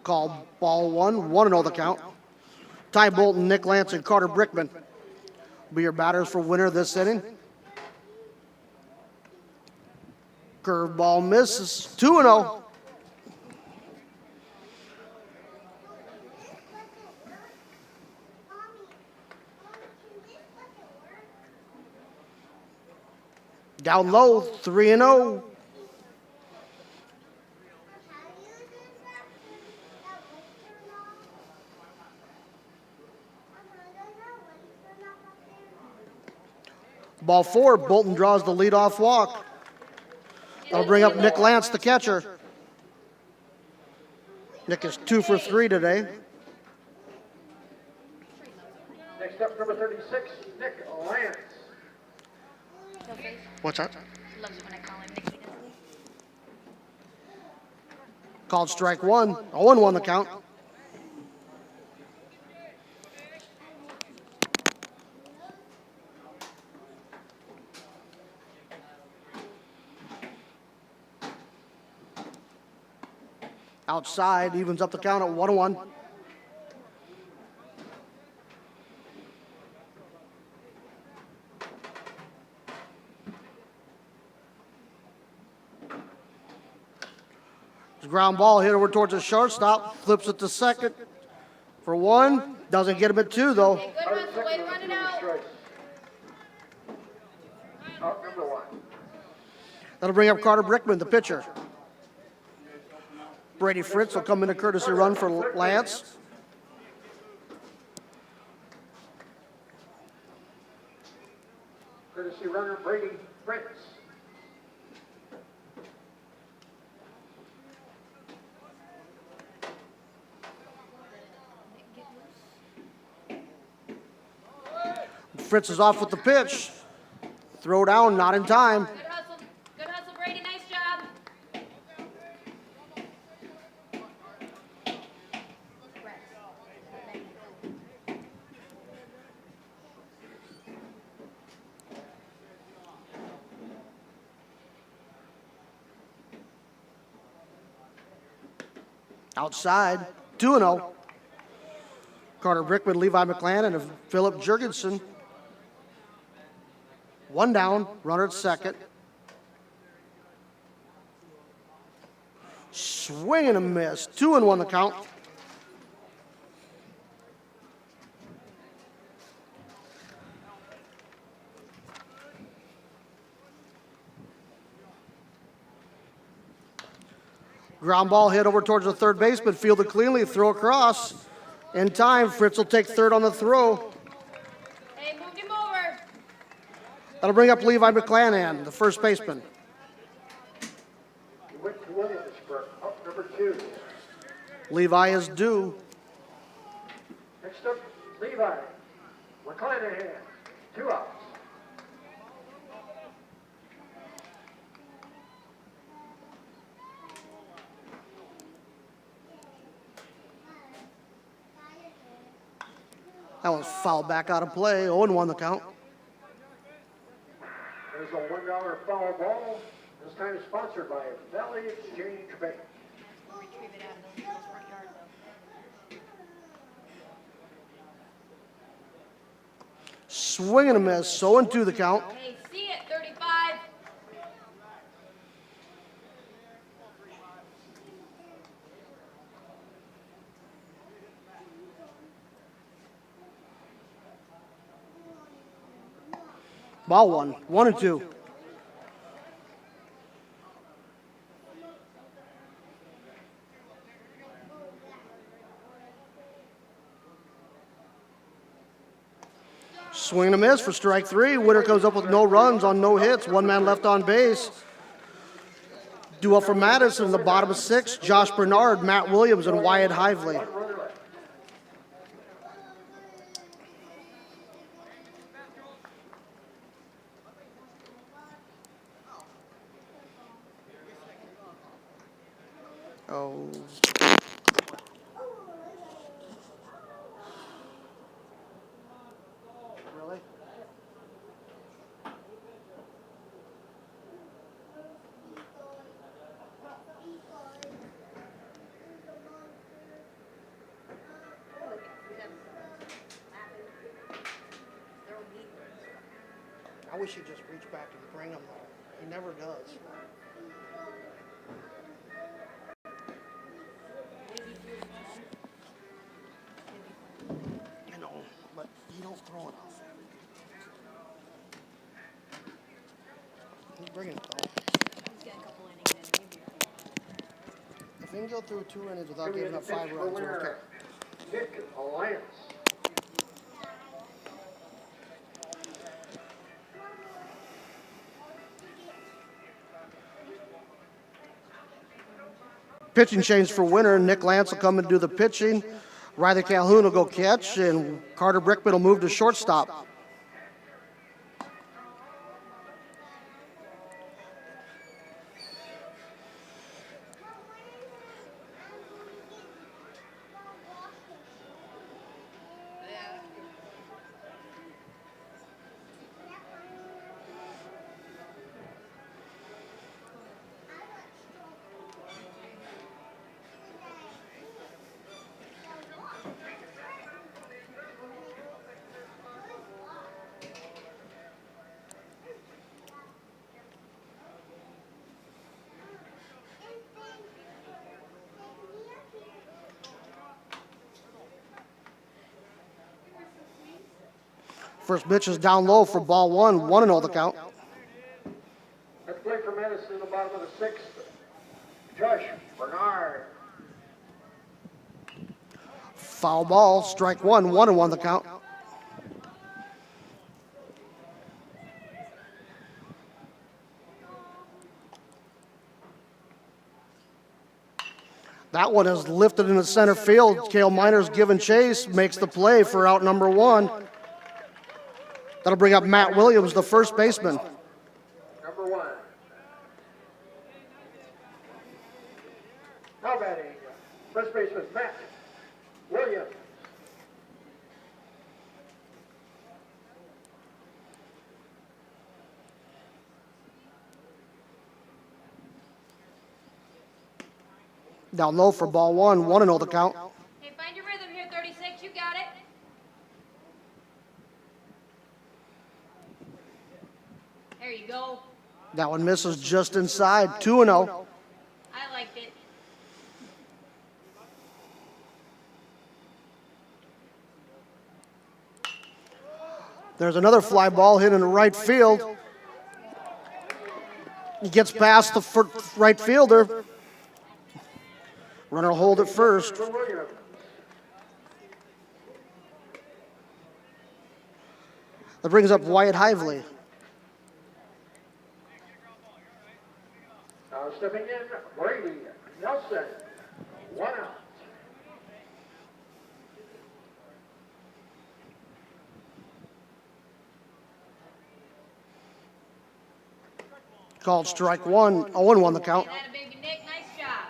Called ball 1, 1-0 the count. Ty Bolton, Nick Lance, and Carter Brickman will be your batters for winner this inning. Curveball misses, 2-0. Down low, 3-0. Ball 4, Bolton draws the leadoff walk. That'll bring up Nick Lance, the catcher. Nick is 2 for 3 today. Next up, number 36, Nick Lance. What's that? Loves it when I call him Nicky. Called strike 1, 0-1 the count. Outside, evens up the count at 1-1. Ground ball hit over towards the shortstop, flips it to second. for 1. Doesn't get him at 2, though. Good hustle, way to run it out. Out number 1. That'll bring up Carter Brickman, the pitcher. Brady Fritz will come in a courtesy run for Lance. Courtesy runner Brady Fritz. Fritz is off with the pitch. Throw down, not in time. Good hustle, Brady. Nice job. Outside, 2-0. Carter Brickman, Levi McClan, and Philip Jurgensen. 1 down, runner at second. Swing and a miss. 2-1 the count. Ground ball hit over towards the third baseman, fielded cleanly, throw across. In time, Fritz will take third on the throw. Hey, moved him over. That'll bring up Levi McClanahan, the first baseman. He went to Williamsburg, up number 2. Levi is due. Next up, Levi McClanahan, 2 outs. That was fouled back out of play. 0-1 the count. There's a $1 foul ball. This time sponsored by Valley Exchange Bank. We'll retrieve it out of the front yard, though. Swing and a miss. 0-2 the count. Hey, see it, 35. Ball 1. 1-2. Swing and a miss for strike 3. Winner comes up with no runs on no hits. 1 man left on base. Duo from Madison in the bottom of 6. Josh Bernard, Matt Williams, and Wyatt Hively. One runner left. Oh. Really? I wish he'd just reach back and bring him though. He never does. I know, but he don't throw enough. He's bringing it though. He's got a couple innings in. Maybe. If he can go through 2 innings without Giving giving the up pitch 5 for runs, we're okay. winner, Nick Alliance. Pitching change for winner. Nick Lance will come and do the pitching. Riley Calhoun will go catch, and Carter Brickman will move to shortstop. First pitch is down low for ball one, 1-0 the count. Let's play for Madison in the bottom of the sixth. Josh Bernard. Foul ball, strike one, 1-1 the count. That one is lifted into center field. Cale Miners giving chase, makes the play for out number one. That'll bring up Matt Williams, the first baseman. Number one. Now batting, first baseman Matt Williams. Down low for ball one, 1-0 the count. Hey, find your rhythm here, 36. You got it. There you go. That one misses just inside, 2-0. I liked it. There's another fly ball hit in right field. He gets past the right fielder. Runner will hold it first. For Williams. That brings up Wyatt Hively. Now stepping in, Brady Nelson. 1 out. Called strike one, 0-1 the count. That a baby Nick. Nice job.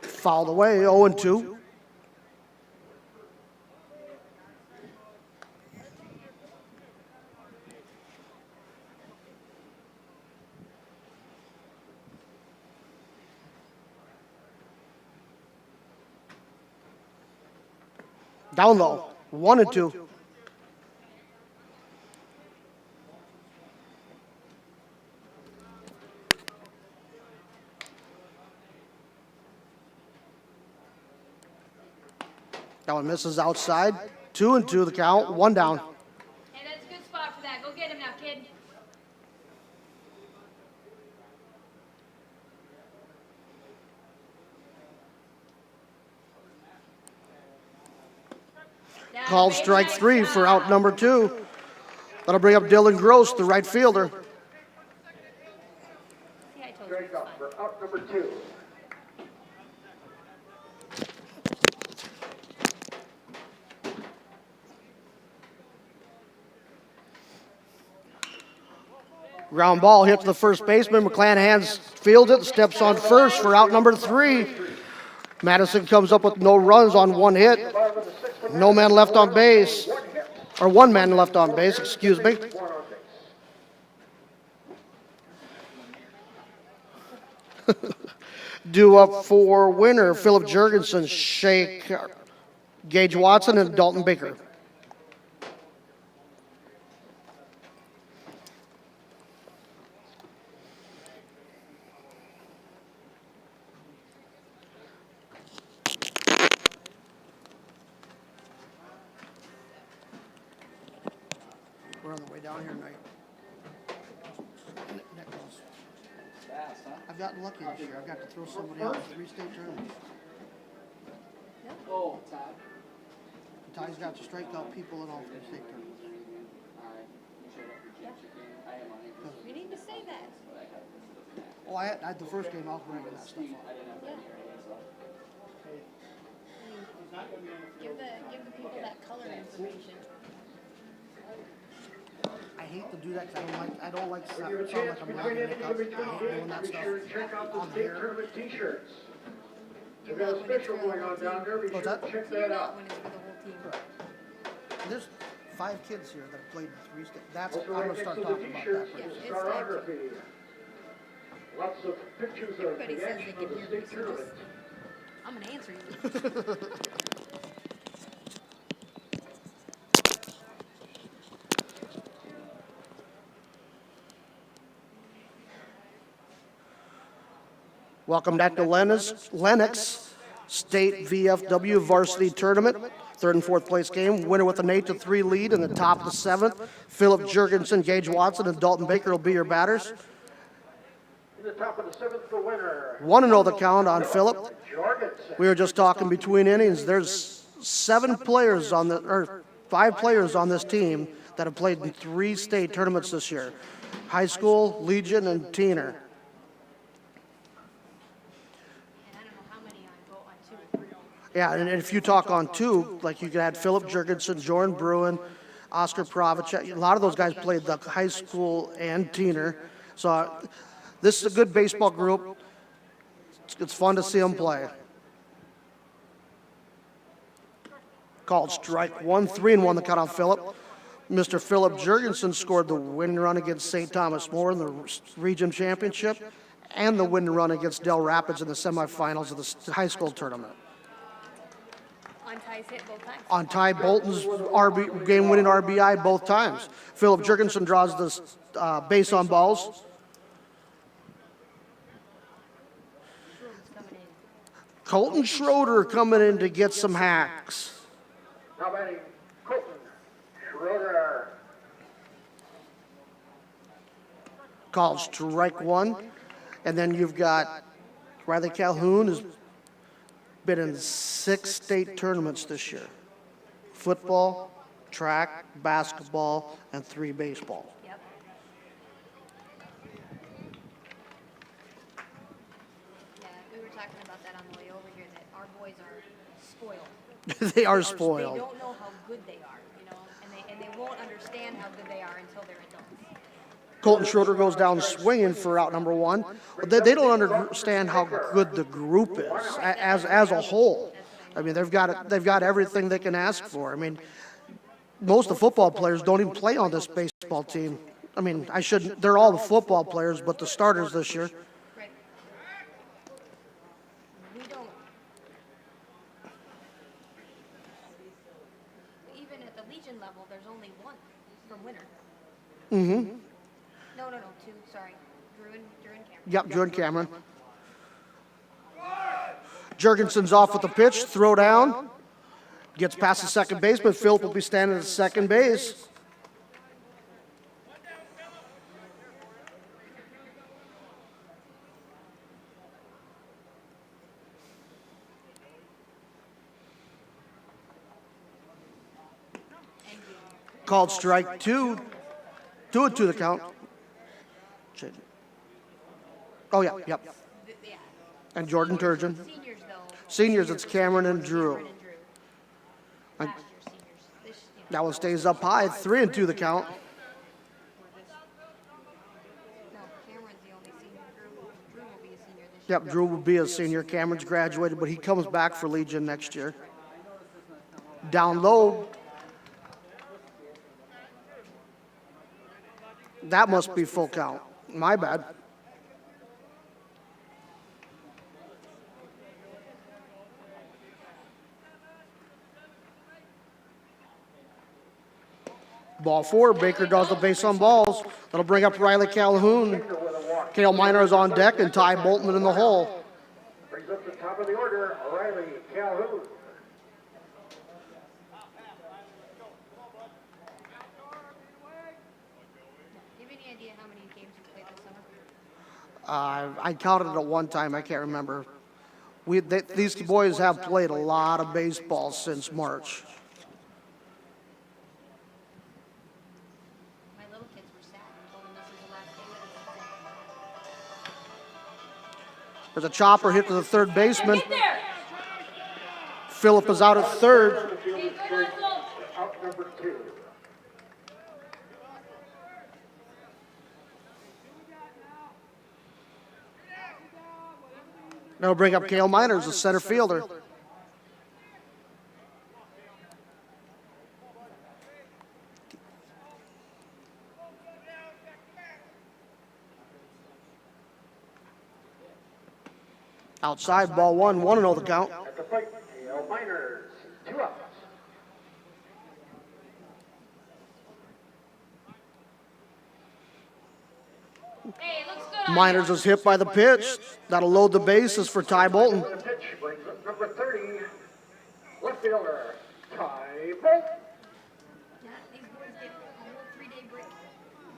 Fouled away, 0-2. Down low, 1-2. That one misses outside, 2-2 the count, 1 down. Hey, that's a good spot for that. Go get him now, kid. That a Called baby, strike nice three for job. out number two. That'll bring up Dylan Gross, the right fielder. See, I told you it Strike was up fun. for out number 2. Ground ball hit to the first baseman. McClanahan's fields it, steps on first for out number 3. Madison comes up with no runs on 1 hit. Bottom of the sixth. No man left on base. 1 hit. Or 1 man left on base, excuse me. 1 on base. Due up for winner, Philip Jurgensen, Shake, Gage Watson, and Dalton Baker. We're on the way down here tonight. I've gotten lucky this year. I've got to throw somebody out in 3 state tournaments. Oh, Todd. Ty's got to strike out people in all 3 state tournaments. Alright. You showed up for championship game. I am on it. You need to say that. But I have this doesn't matter. Well, I had the first game, I was bringing that stuff Steve, up. I didn't have that here anyway, so. Give the people that color information. I hate to do that because I don't like When you have a sound chance like I'm between bragging innings Nick in up. I between hate doing games, that be stuff sure to check out the on the state air. tournament t-shirts. You're We've got a not when it's special for the going whole on down team. there, be sure What's to that? check You're that not out. when it's for the whole team. There's 5 kids here that have played in 3 state. That's, Also I'm right gonna next start to the talking about t-shirts that. is Yeah, it's choreography. Lots of pictures of Everybody the says action they of can the hear me, state so tournament. just, I'm gonna answer you. Welcome back to Lennox State VFW Varsity Tournament. Third and fourth place game. Winner with an 8-3 lead in the top of the seventh. Philip Jurgensen, Gage Watson, and Dalton Baker will be your batters. In the top of the seventh, the winner. 1-0 the count on Philip. Jorgensen. We were just talking between innings. There's 5 players on this team that have played in 3 state tournaments this year. High school, Legion, and Teener. And I don't know how many on 2. Yeah, and if you talk on 2, like you could add Philip Jurgensen, Jordan Bruin, Oscar Pravacek. A lot of those guys played the high school and Teener. So this is a good baseball group. It's fun to see them play. Called strike 1, 3-1 the count on Philip. Mr. Philip Jurgensen scored the winning run against St. Thomas More in the region championship and the winning run against Del Rapids in the semifinals of the high school tournament. On ties hit both times. On Ty Bolton's game-winning RBI both times. Philip Jurgensen draws the base on balls. Schroeder's coming in. Colton Schroeder coming in to get some hacks. Now batting, Colton Schroeder. Called strike 1. And then you've got Riley Calhoun has been in 6 state tournaments this year. Football, track, basketball, and 3 baseball. Yep. Yeah, we were talking about that on the way over here, that our boys are spoiled. They are They spoiled. don't know how good they are, and they won't understand how good they are until they're adults. Colton Schroeder goes down swinging for out number 1. They don't understand how good the group is as a whole. I mean, they've got everything they can ask for. I mean, most of the football players don't even play on this baseball team. I mean, they're all the football players, but the starters this year. Right. We don't. Even at the Legion level, there's only 1 from winter. Mm-hmm. No, 2. Sorry, Drew and Cameron. Yep, Jordan Cameron. Jurgensen's off with the pitch, throw down. Gets past the second baseman. Philip will be standing at second base. Called strike 2. 2-2 the count. Oh, yeah, yep. Yeah. And Jordan Turgeon. Seniors, though. Seniors, it's Cameron and Drew. Cameron and Drew. Last year, seniors. This, That one stays up high, 3-2 the count. No, Cameron's the only senior. Drew will be a senior this year. Yep, Drew will be a senior. Cameron's graduated, but he comes back for Legion next year. Down low. That must be full count. My bad. Ball 4, Baker draws the base on balls. That'll bring up Riley Calhoun. Cale Minor is on deck and Ty Boltman in the hole. Brings up the top of the order, Riley Calhoun. Do you have any idea how many games you played this summer? I counted it at one time, I can't remember. These boys have played a lot of baseball since March. My little kids were sad and told them this was the last game of the season. There's a chopper hit to the third baseman. Phillip is out at third. Out number 2. That'll bring up Cale Minor as a center fielder. Outside, ball 1, 1-0 the count. At the plate, Cale Miners, 2 outs. Hey, it looks good Miners is hit by the pitch. That'll load the bases for Ty Bolton. The pitch brings up number 30, left fielder, Ty Bolton. Yeah, these boys get a whole 3-day break.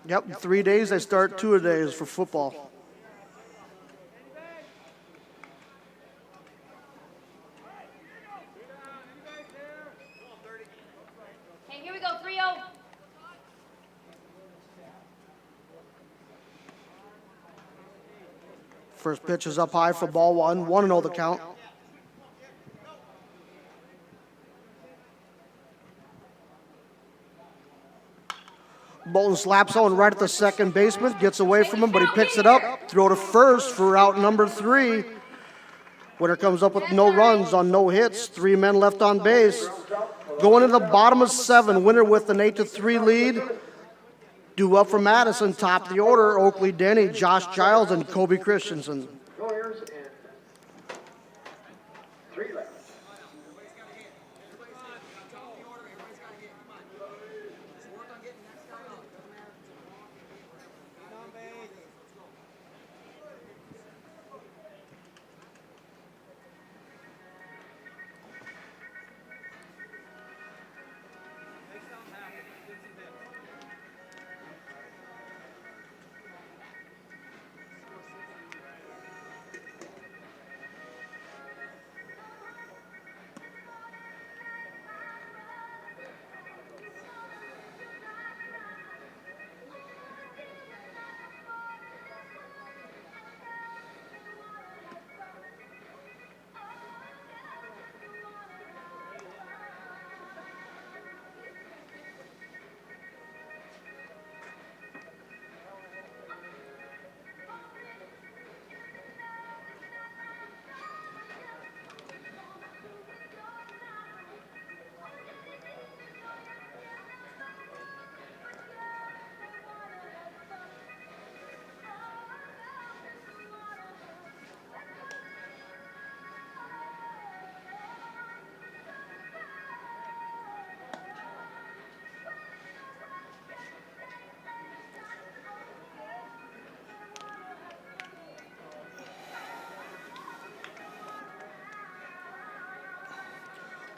Yep, in 3 days they start 2-a-days for football. Okay, here we go, 3-0. First pitch is up high for ball one. 1-0 the count. Bolton slaps on right at the second baseman, gets away from him, but he picks it up. Throw to first for out number 3. Winner comes up with no runs on no hits. 3 men left on base. Going into the bottom of 7, winner with an 8-3 lead. Due up from Madison, top of the order, Oakley Denny, Josh Giles, and Kobe Christensen. Lawyers and 3 left.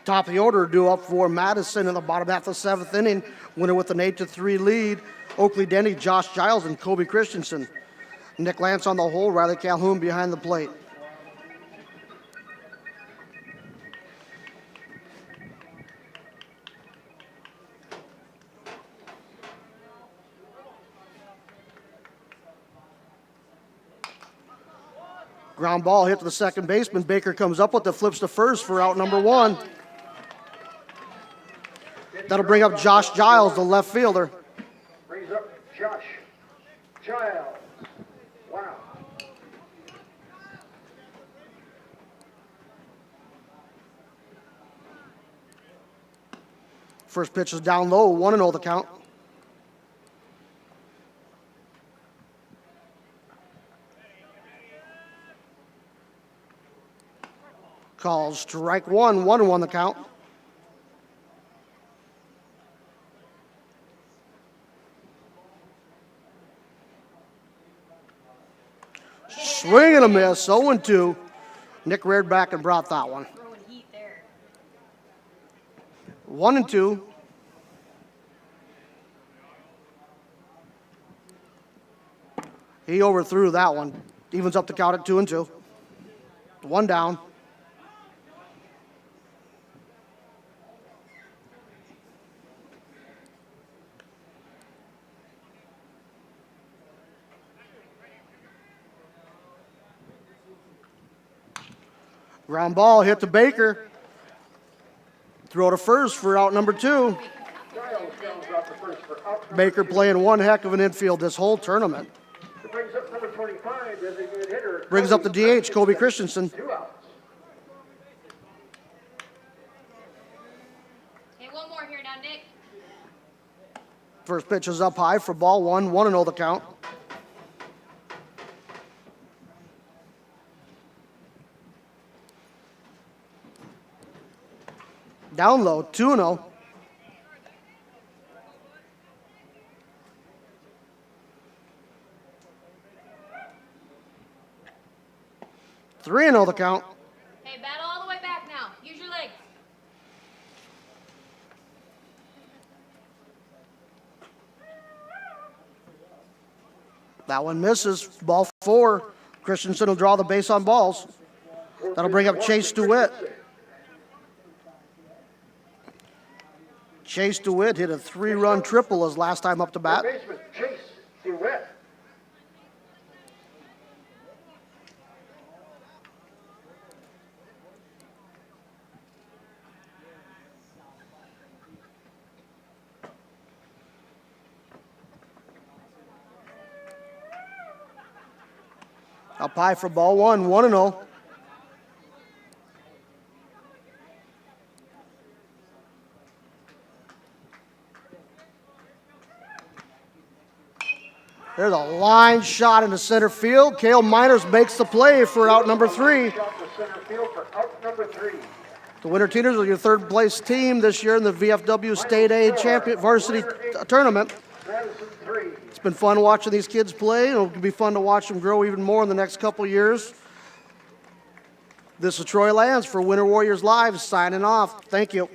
Top of the order due up for Madison in the bottom half of the 7th inning. Winner with an 8-3 lead. Oakley Denny, Josh Giles, and Kobe Christensen. Nick Lance on the hole, Riley Calhoun behind the plate. Ground ball hit to the second baseman. Baker comes up with it, flips to first for out number 1. That'll bring up Josh Giles, the left fielder. Brings up Josh Giles. Wow. First pitch is down low, 1-0 the count. Calls strike 1, 1-1 the count. Swing and a miss, 0-2. Nick reared back and brought that one. Throwing heat there. 1-2. He overthrew that one. Evens up the count at 2-2. 1 down. Ground ball hit to Baker. Throw to first for out number 2. Giles grounds out to first for out number Baker 2. playing one heck of an infield this whole tournament. It brings up number 25, designated hitter. Brings up the DH, Kobe Christensen. 2 outs. Okay, one more here now, Nick. First pitch is up high for ball 1, 1-0 the count. Down low, 2-0. 3-0 the count. Okay, battle all the way back now. Use your legs. That one misses. Ball 4. Christensen will draw the base on balls. That'll bring up Chase DeWitt. Chase DeWitt hit a 3-run triple his last time up to bat. Baseman Chase DeWitt. Up high for ball 1, 1-0. There's a line shot into center field. Cale Miners makes the play for out number 3. Shot to center field for out number 3. The Winter Teeners are your third place team this year in the VFW State A Champion Varsity Tournament. Madison 3. It's been fun watching these kids play, and it'll be fun to watch them grow even more in the next couple years. This is Troy Lands for Winter Warriors Live signing off. Thank you.